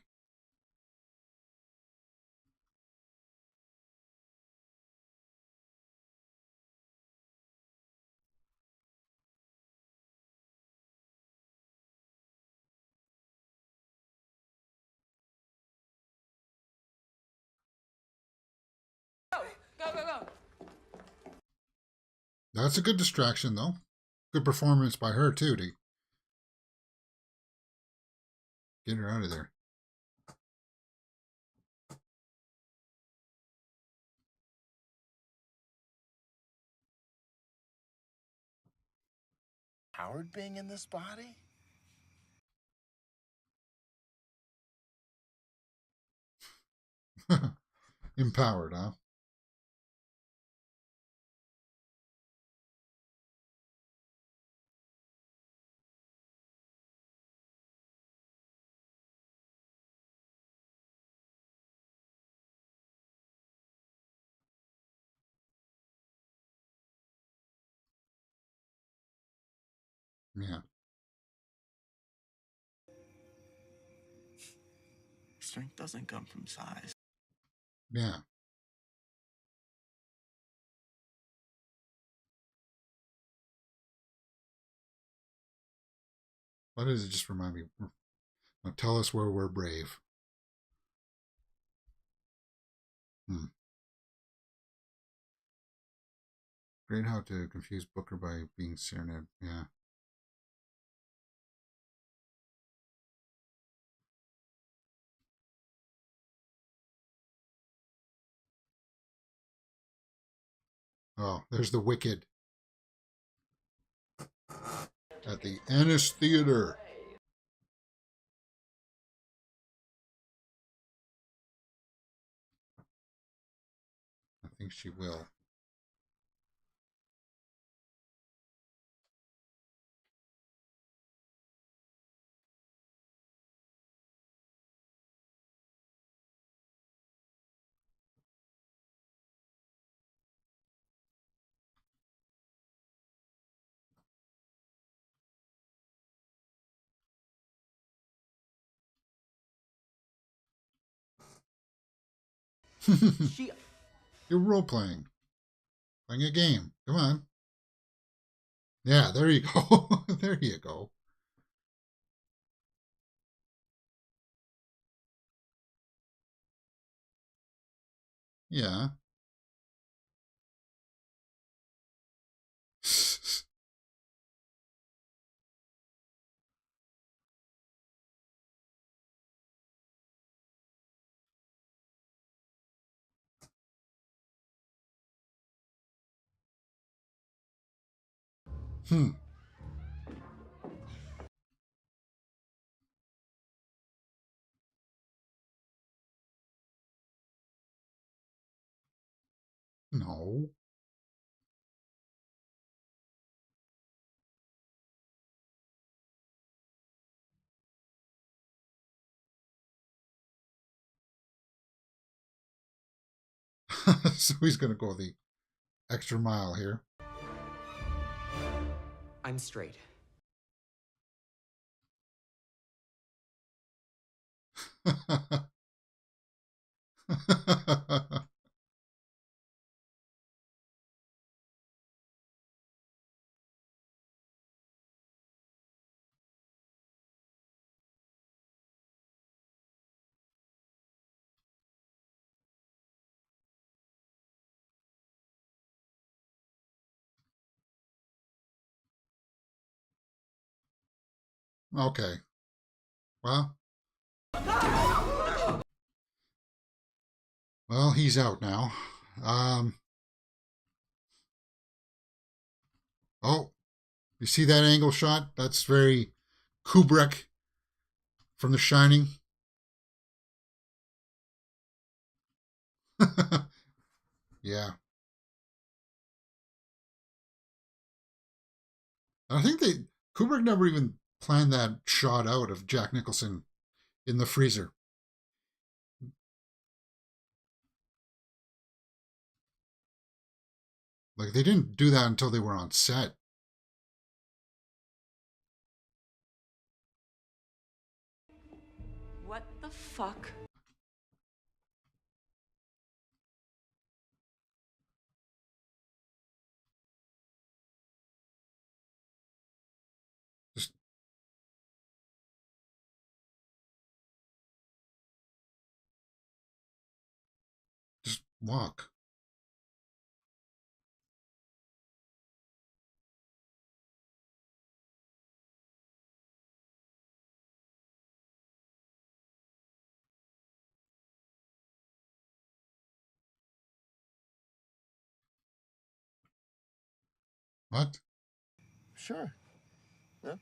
Go. That's a good distraction, though. Good performance by her, too, to get her out of there. Howard being in this body? Empowered, huh? Yeah. Strength doesn't come from size. Yeah. Why does it just remind me? Now tell us where we're brave. Great how to confuse Booker by being serenaded. Yeah. Oh, there's the Wicked at the Annis Theater. I think she will. You're role playing. Playing a game. Come on. Yeah, there you go. There you go. Yeah. Hmm. No. So he's going to go the extra mile here. I'm straight. Okay. Well, he's out now. Oh, you see that angle shot? That's very Kubrick from The Shining. Yeah. I think Kubrick never even planned that shot out of Jack Nicholson in the freezer. Like, they didn't do that until they were on set. fuck? Just walk. What? Sure. Yeah.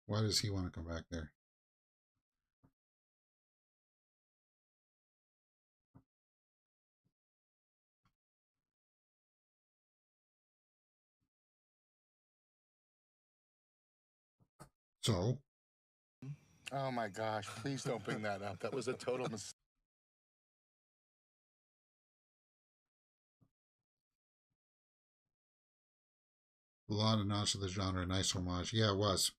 Why does he want to come back there? So? Oh my gosh, please don't bring that up. That was a total mistake. A lot of nods to the genre. Nice homage. Yeah, it was.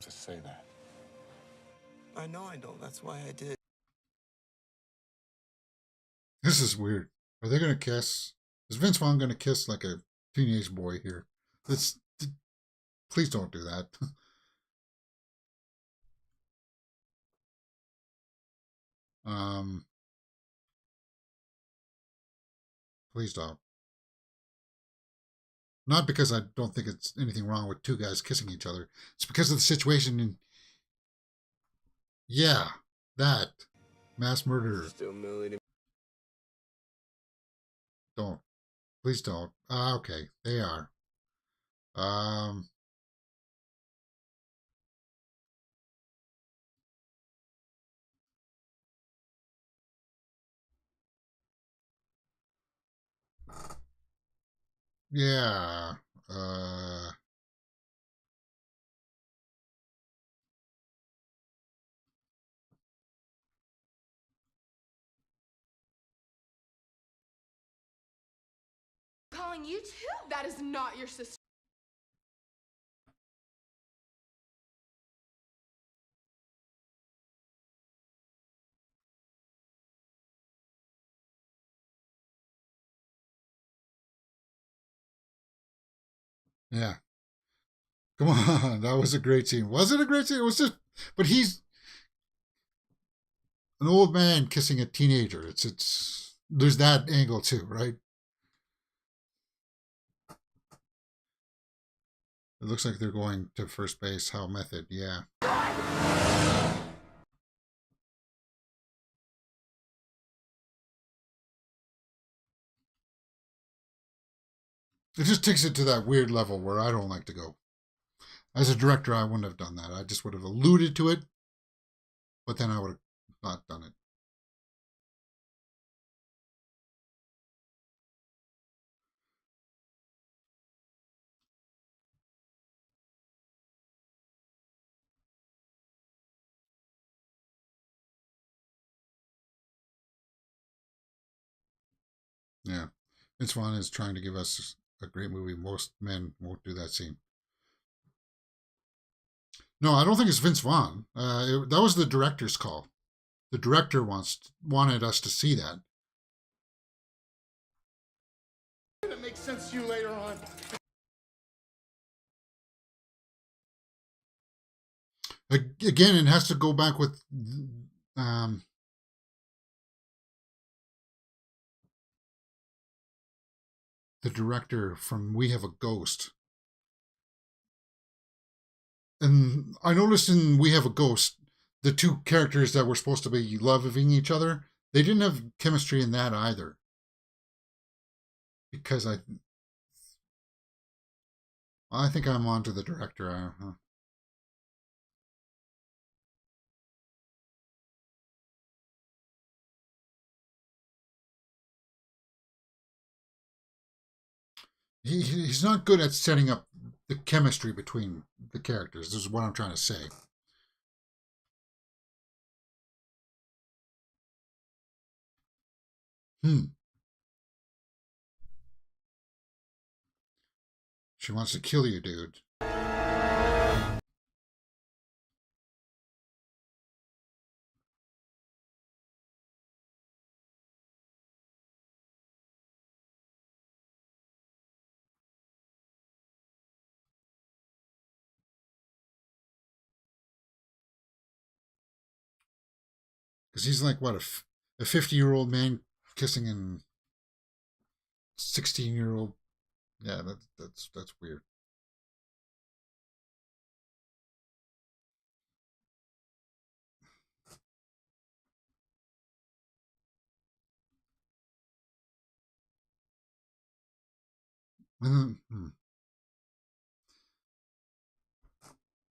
To say that. I know I don't. That's why I did. This is weird. Are they going to kiss? Is Vince Vaughn going to kiss like a teenage boy here? Let's. Please don't do that. Please don't. Not because I don't think it's anything wrong with two guys kissing each other. It's because of the situation. And yeah, that mass murderer. Still million. Don't. Please don't. Okay, they are. Yeah. Calling you too? That is not your sister. Yeah. Come on, that was a great scene. Was it a great scene? It was just, but he's an old man kissing a teenager. It's. There's that angle too, right? It looks like they're going to first base. How method? Yeah. It just takes it to that weird level where I don't like to go. As a director, I wouldn't have done that. I just would have alluded to it, but then I would have not done it. Yeah. Vince Vaughn is trying to give us a great movie. Most men won't do that scene. No, I don't think it's Vince Vaughn. That was the director's call. The director wanted us to see that. It makes sense to you later on. Again, it has to go back with the director from We Have a Ghost. And I noticed in We Have a Ghost, the two characters that were supposed to be loving each other, they didn't have chemistry in that either. Because I think I'm on to the director. He's not good at setting up the chemistry between the characters. This is what I'm trying to say. She wants to kill you, dude. Because he's like, what, a 50-year-old man kissing a 16-year-old. Yeah, that's weird.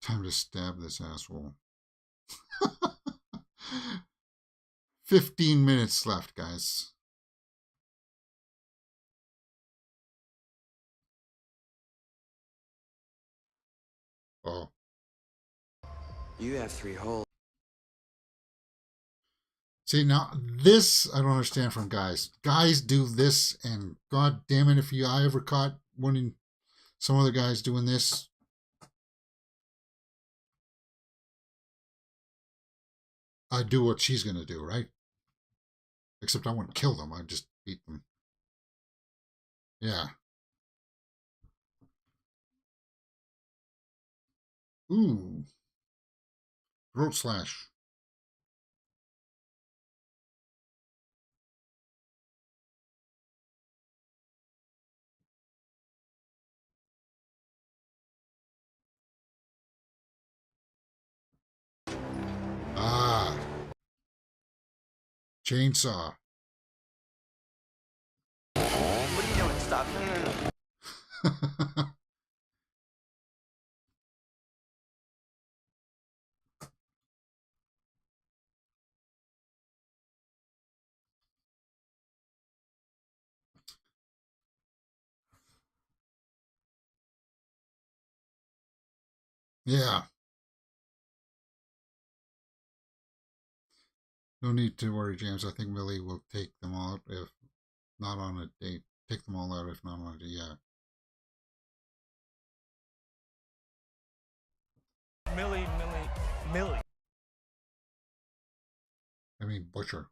Time to stab this asshole. 15 minutes left, guys. Oh. You have 3 holes. See, now, this I don't understand from guys. Guys do this, and god damn it, if I ever caught some other guys doing this. I'd do what she's going to do, right? Except I wouldn't kill them. I'd just beat them. Yeah. Ooh. Throat slash. Ah. Chainsaw. What are you doing? Stop. No. Yeah. No need to worry, James. I think Millie will take them all if not on a date. Take them all out if not on a date. Yeah. Millie. I mean, Butcher.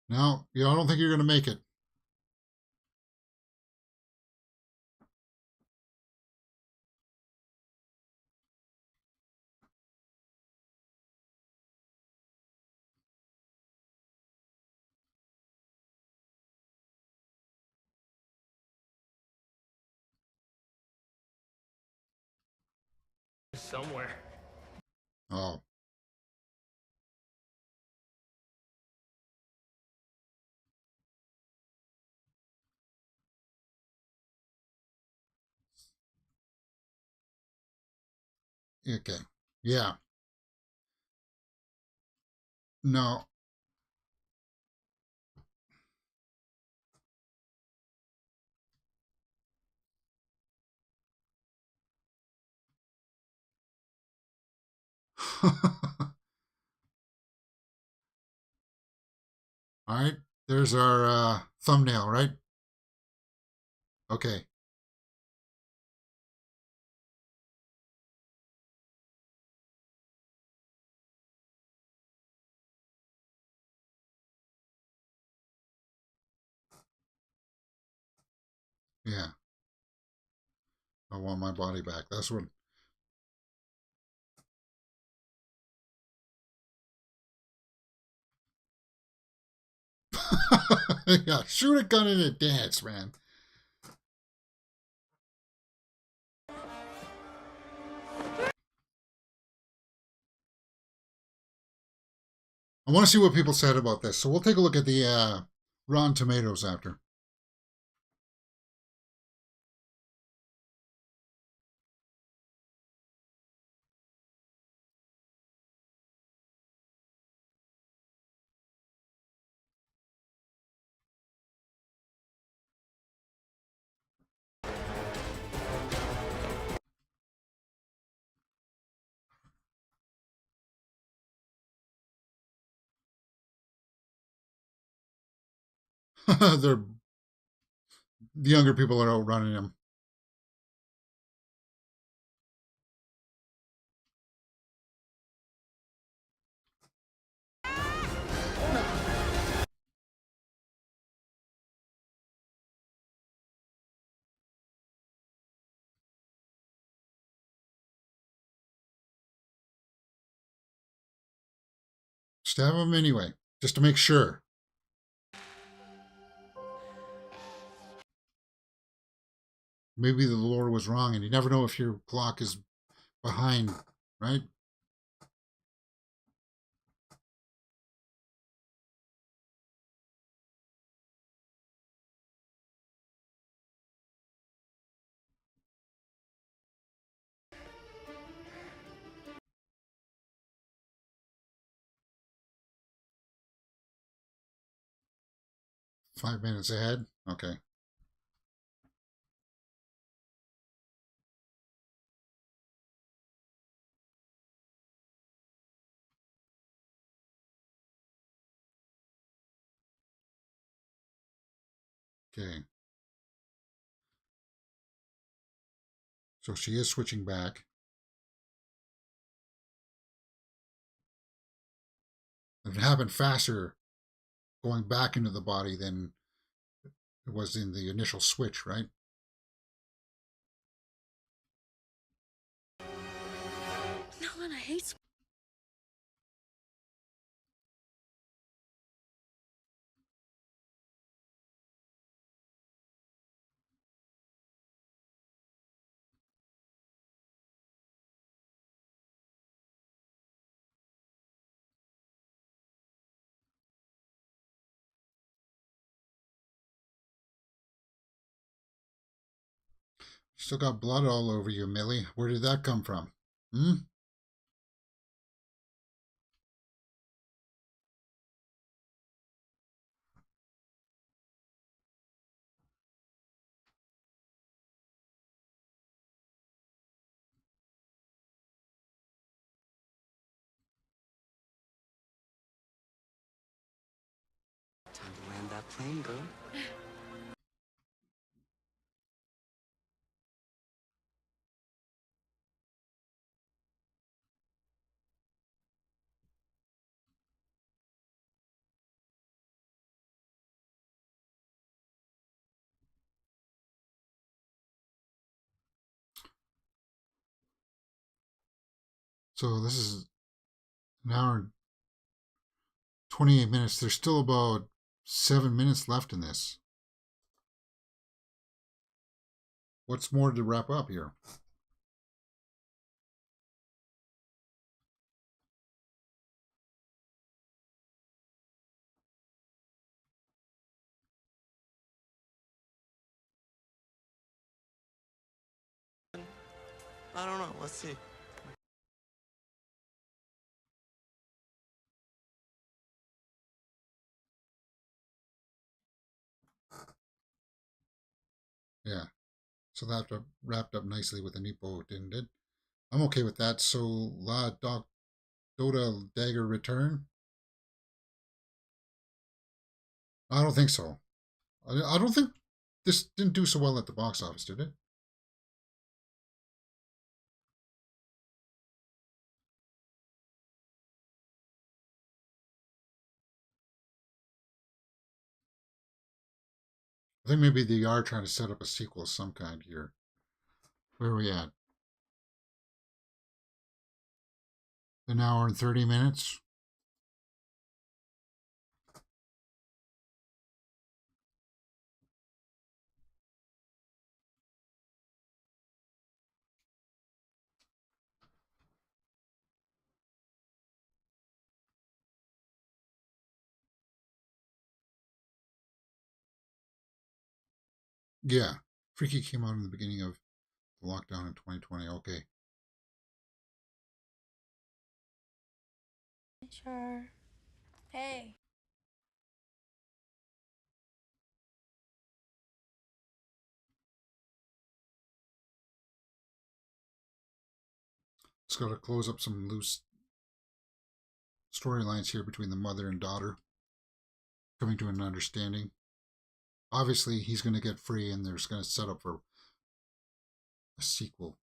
No, I don't think you're going to make it. Somewhere. Oh. Okay. Yeah. No. All right. There's our thumbnail, right? Okay. Yeah. I want my body back. That's what. Yeah. Shoot a gun in a dance, man. I want to see what people said about this. So we'll take a look at the Rotten Tomatoes after. The younger people are outrunning him. Stab him anyway, just to make sure. Maybe the lore was wrong, and you never know if your clock is behind, right? $5 minutes ahead? Okay. Okay. So she is switching back. It happened faster going back into the body than it was in the initial switch, right? No one hates. Still got blood all over you, Millie. Where did that come from? Hmm? Time to land that plane, girl. So this is an hour and 28 minutes. There's still about 7 minutes left in this. What's more to wrap up here? I don't know. Let's see. Yeah. So that wrapped up nicely with a neat bow, didn't it? I'm okay with that. So La Dota Dagger Return? I don't think so. I don't think this didn't do so well at the box office, did it? I think maybe they are trying to set up a sequel of some kind here. Where are we at? An hour and 30 minutes? Yeah. Freaky came out in the beginning of the lockdown in 2020. Okay. Sure. Hey. It's got to close up some loose storylines here between the mother and daughter, coming to an understanding. Obviously, he's going to get free, and there's going to set up for a sequel.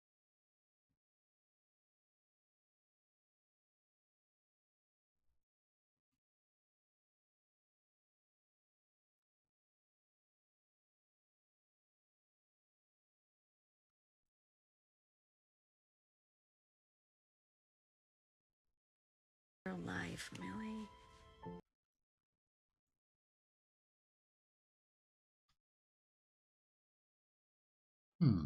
Real life, Millie. Hmm.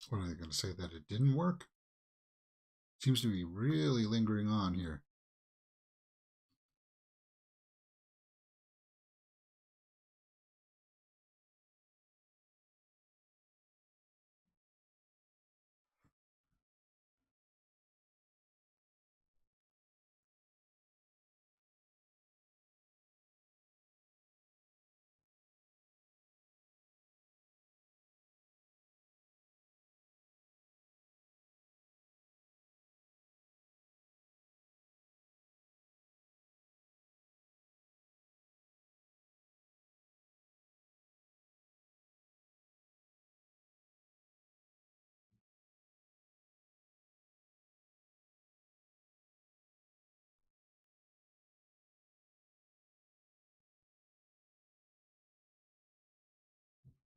What are they going to say? That it didn't work? Seems to be really lingering on here.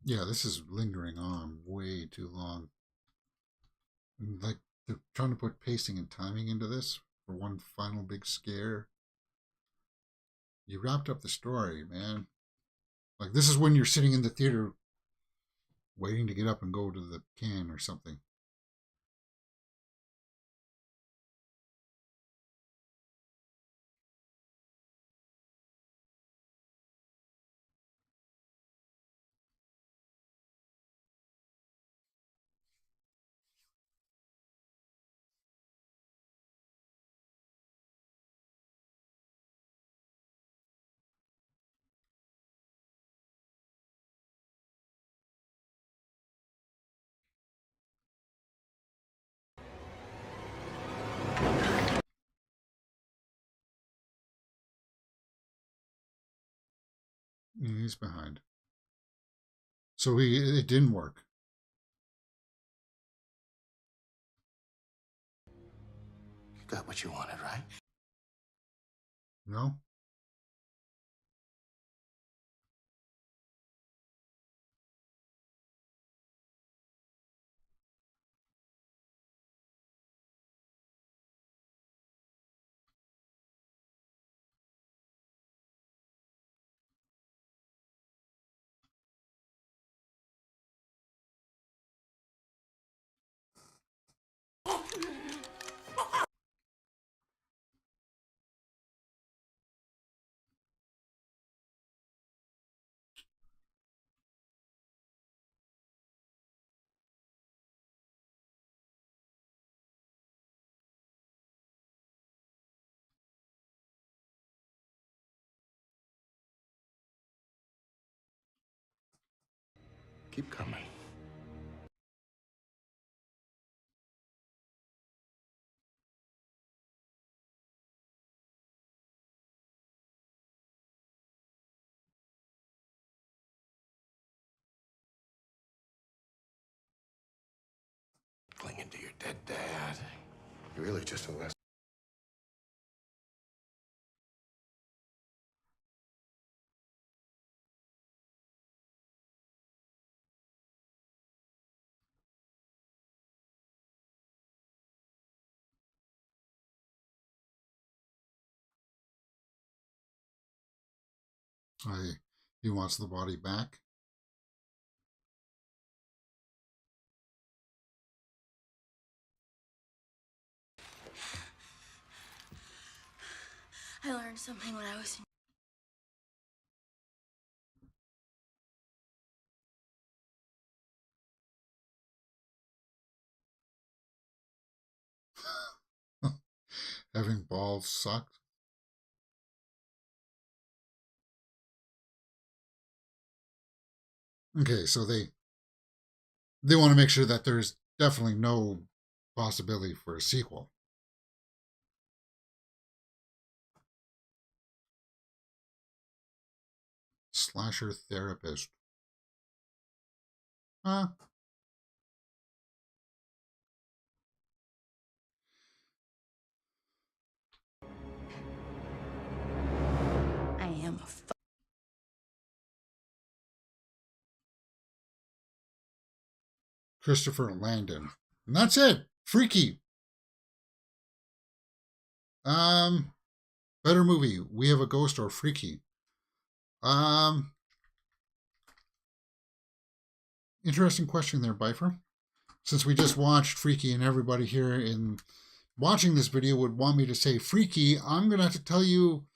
Yeah, this is lingering on way too long. Like, they're trying to put pacing and timing into this for one final big scare. You wrapped up the story, man. Like, this is when you're sitting in the theater waiting to get up and go to the can or something. He's behind. So it didn't work. You got what you wanted, right? No? Keep coming. Clinging to your dead dad. You're really just a less. He wants the body back. learned something when I was in... Having balls sucked. Okay, so they want to make sure that there's definitely no possibility for a sequel. Slasher therapist. Huh? I am a Christopher Landon. And that's it. Freaky. Better movie. We Have a Ghost or Freaky. Interesting question there, Bifer. Since we just watched Freaky and everybody here in watching this video would want me to say Freaky, I'm going to have to tell you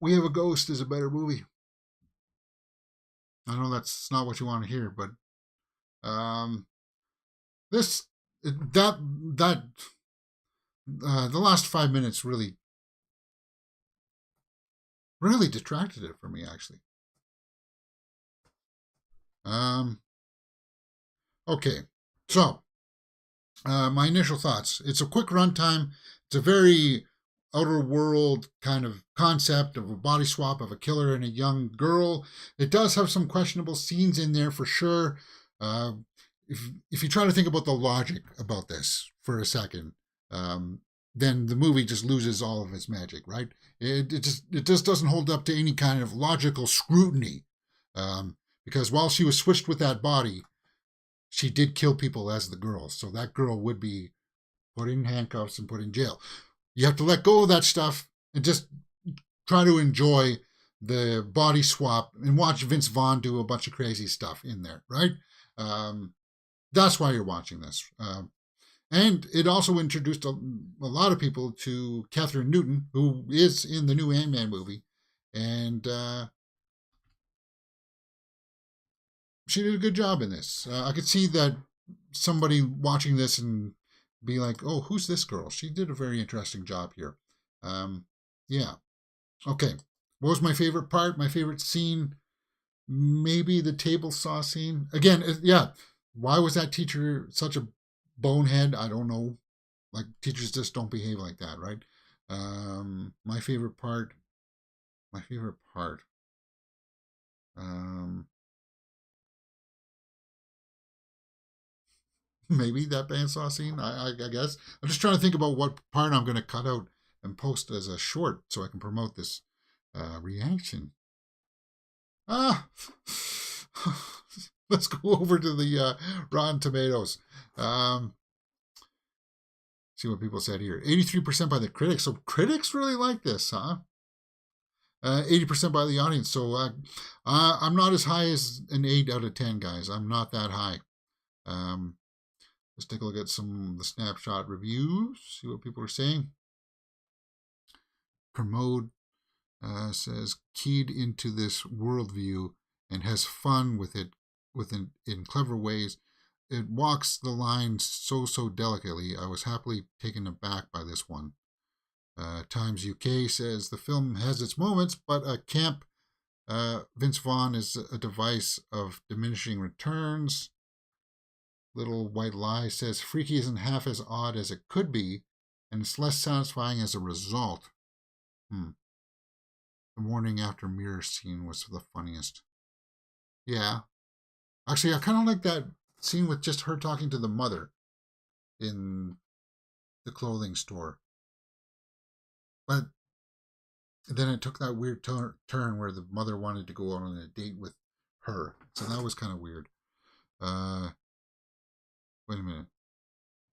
We Have a Ghost is a better movie. I know that's not what you want to hear, but the last 5 minutes really detracted it for me, actually. Okay, so my initial thoughts. It's a quick runtime. It's a very outer world kind of concept of a body swap of a killer and a young girl. It does have some questionable scenes in there for sure. If you try to think about the logic about this for a second, then the movie just loses all of its magic, right? It just doesn't hold up to any kind of logical scrutiny. Because while she was switched with that body, she did kill people as the girl. So that girl would be put in handcuffs and put in jail. You have to let go of that stuff and just try to enjoy the body swap and watch Vince Vaughn do a bunch of crazy stuff in there, right? That's why you're watching this. And it also introduced a lot of people to Kathryn Newton, who is in the new Ant-Man movie. And she did a good job in this. I could see that somebody watching this and be like, oh, who's this girl? She did a very interesting job here. Yeah. Okay. What was my favorite part? My favorite scene? Maybe the table saw scene. Again, yeah. Why was that teacher such a bonehead? I don't know. Like, teachers just don't behave like that, right? My favorite part. Maybe that bandsaw scene, I guess. I'm just trying to think about what part I'm going to cut out and post as a short so I can promote this reaction. Let's go over to the Rotten Tomatoes. See what people said here. 83% by the critics. So critics really like this, huh? 80% by the audience. So I'm not as high as an 8 out of 10, guys. I'm not that high. Let's take a look at some of the snapshot reviews, see what people are saying. Promote says, keyed into this worldview and has fun with it in clever ways. It walks the line so delicately. I was happily taken aback by this one. Times UK says, the film has its moments, but a camp Vince Vaughn is a device of diminishing returns. Little White Lie says, Freaky isn't half as odd as it could be, and it's less satisfying as a result. The morning after mirror scene was the funniest. Yeah. Actually, I kind of like that scene with just her talking to the mother in the clothing store. But then it took that weird turn where the mother wanted to go out on a date with her. So that was kind of weird. Wait a minute.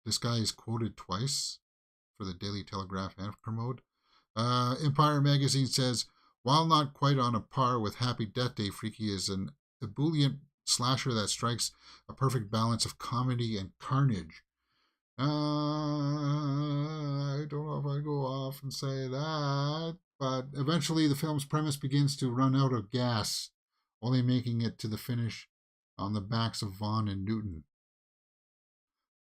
This guy is quoted twice for the Daily Telegraph and Kermode. Empire Magazine says, while not quite on a par with Happy Death Day, Freaky is an ebullient slasher that strikes a perfect balance of comedy and carnage. I don't know if I'm often say that. But eventually, the film's premise begins to run out of gas, only making it to the finish on the backs of Vaughn and Newton.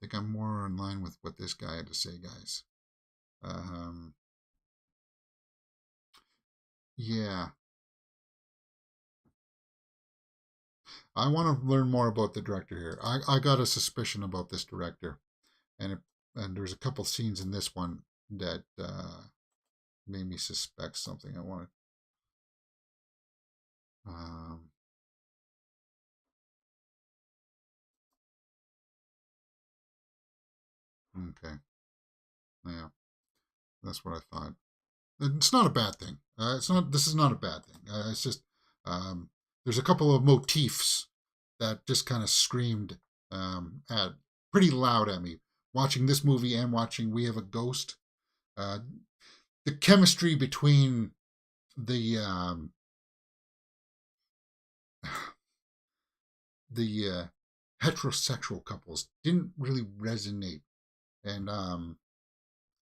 I think I'm more in line with what this guy had to say, guys. Yeah. I want to learn more about the director here. I got a suspicion about this director, and there's a couple scenes in this one that made me suspect something. I want to. Okay. Yeah, that's what I thought. It's not a bad thing. It's not. This is not a bad thing. It's just there's a couple of motifs that just kind of screamed at pretty loud at me watching this movie and watching We Have a Ghost. The chemistry between the heterosexual couples didn't really resonate, and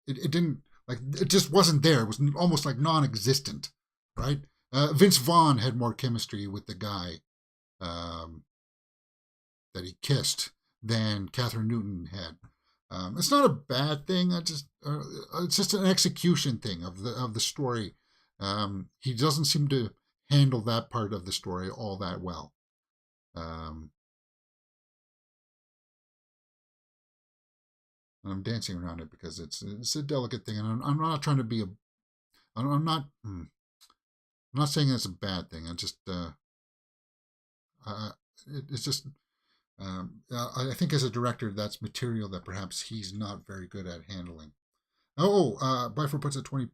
it didn't, like, it just wasn't there. It was almost like non-existent, right? Vince Vaughn had more chemistry with the guy that he kissed than Kathryn Newton had. It's not a bad thing. It's just an execution thing of the story. He doesn't seem to handle that part of the story all that well. And I'm dancing around it because it's a delicate thing, and I'm not trying to be a. I'm not. I'm not saying it's a bad thing. It's just. I think as a director, that's material that perhaps he's not very good at handling. Byford puts a $20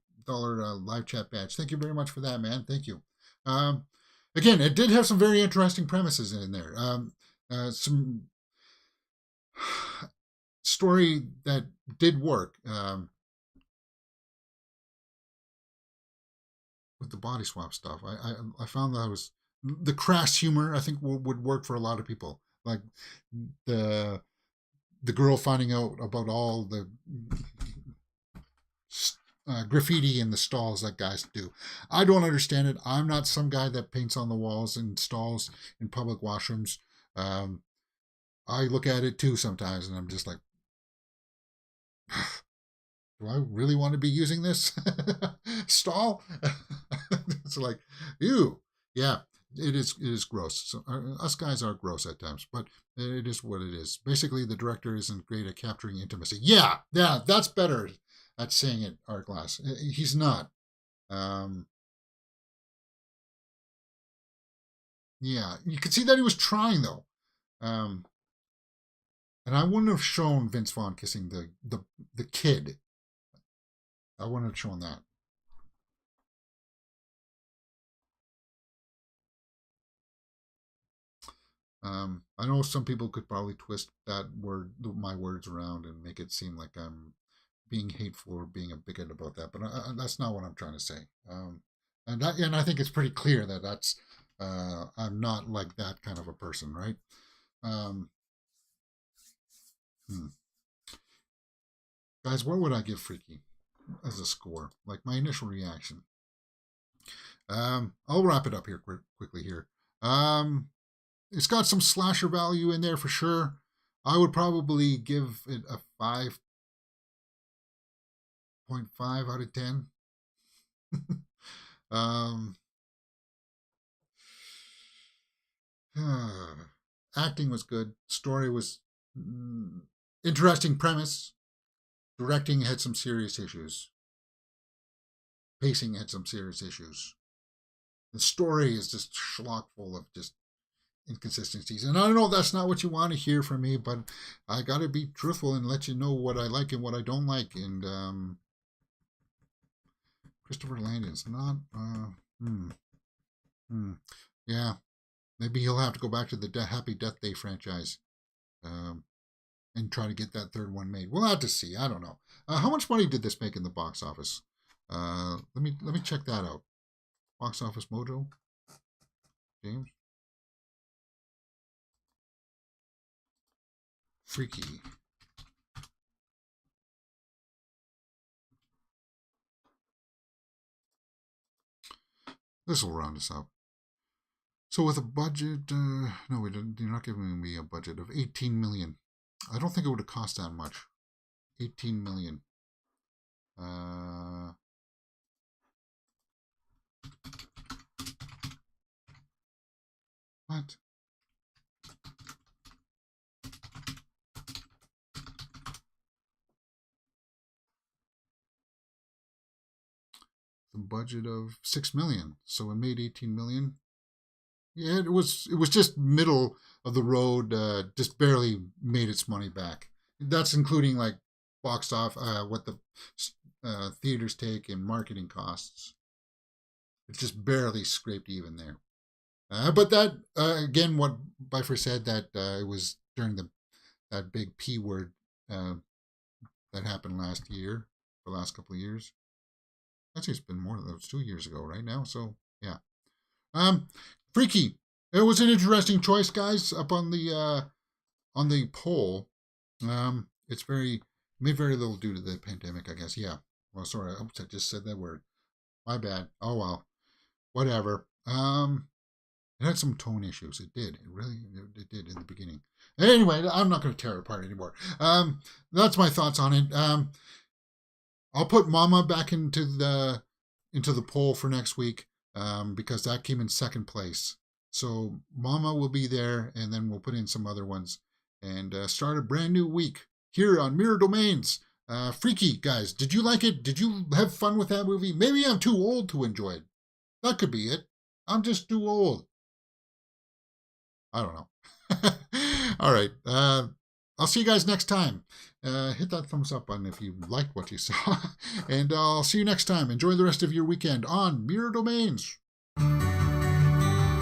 live chat badge. Thank you very much for that, man. Thank you. Again, it did have some very interesting premises in there. Some story that did work with the body swap stuff. I found that was the crass humor. I think would work for a lot of people. Like the girl finding out about all the graffiti in the stalls that guys do. I don't understand it. I'm not some guy that paints on the walls in stalls in public washrooms. I look at it too sometimes, and I'm just like, do I really want to be using this stall? It's like, ew. Yeah, it is gross. So us guys are gross at times, but it is what it is. Basically, the director isn't great at capturing intimacy. Yeah, that's better at saying it, Art Glass. He's not. Yeah, you could see that he was trying though. And I wouldn't have shown Vince Vaughn kissing the kid. I wouldn't have shown that. I know some people could probably twist my words around and make it seem like I'm being hateful or being a bigot about that, but that's not what I'm trying to say. And I think it's pretty clear that that's I'm not like that kind of a person, right? Guys, what would I give Freaky as a score? Like my initial reaction. I'll wrap it up here quickly here. It's got some slasher value in there for sure. I would probably give it a 5.5 out of 10. Acting was good. Story was interesting premise. Directing had some serious issues. Pacing had some serious issues. The story is just schlock full of just inconsistencies. And I know that's not what you want to hear from me, but I got to be truthful and let you know what I like and what I don't like. And Christopher Landon's not. Yeah, maybe he'll have to go back to the Happy Death Day franchise and try to get that third one made. We'll have to see. I don't know. How much money did this make in the box office? Let me check that out. Box Office Mojo. James. Freaky. This will round us up. So with a budget, no, we didn't. You're not giving me a budget of 18 million. I don't think it would have cost that much. 18 million. What? The budget of 6 million, so it made 18 million. Yeah, it was just middle of the road, just barely made its money back. That's including like box off, what the theaters take in marketing costs. It just barely scraped even there. But that again, what Bifer said, that it was during that big P word that happened last year, the last couple of years. Actually, it's been more than that. It was 2 years ago right now. So yeah. Freaky. It was an interesting choice, guys, up on the poll. It's made very little due to the pandemic, I guess. Yeah. Well, sorry, I just said that word. My bad. Oh well. Whatever. It had some tone issues. It did. It did in the beginning. Anyway, I'm not going to tear it apart anymore. That's my thoughts on it. I'll put Mama back into the poll for next week, because that came in second place. So Mama will be there, and then we'll put in some other ones and start a brand new week here on Mirror Domains. Freaky, guys, did you like it? Did you have fun with that movie? Maybe I'm too old to enjoy it. That could be it. I'm just too old. I don't know. All right. I'll see you guys next time. Hit that thumbs up button if you liked what you saw. And I'll see you next time. Enjoy the rest of your weekend on Mirror Domains.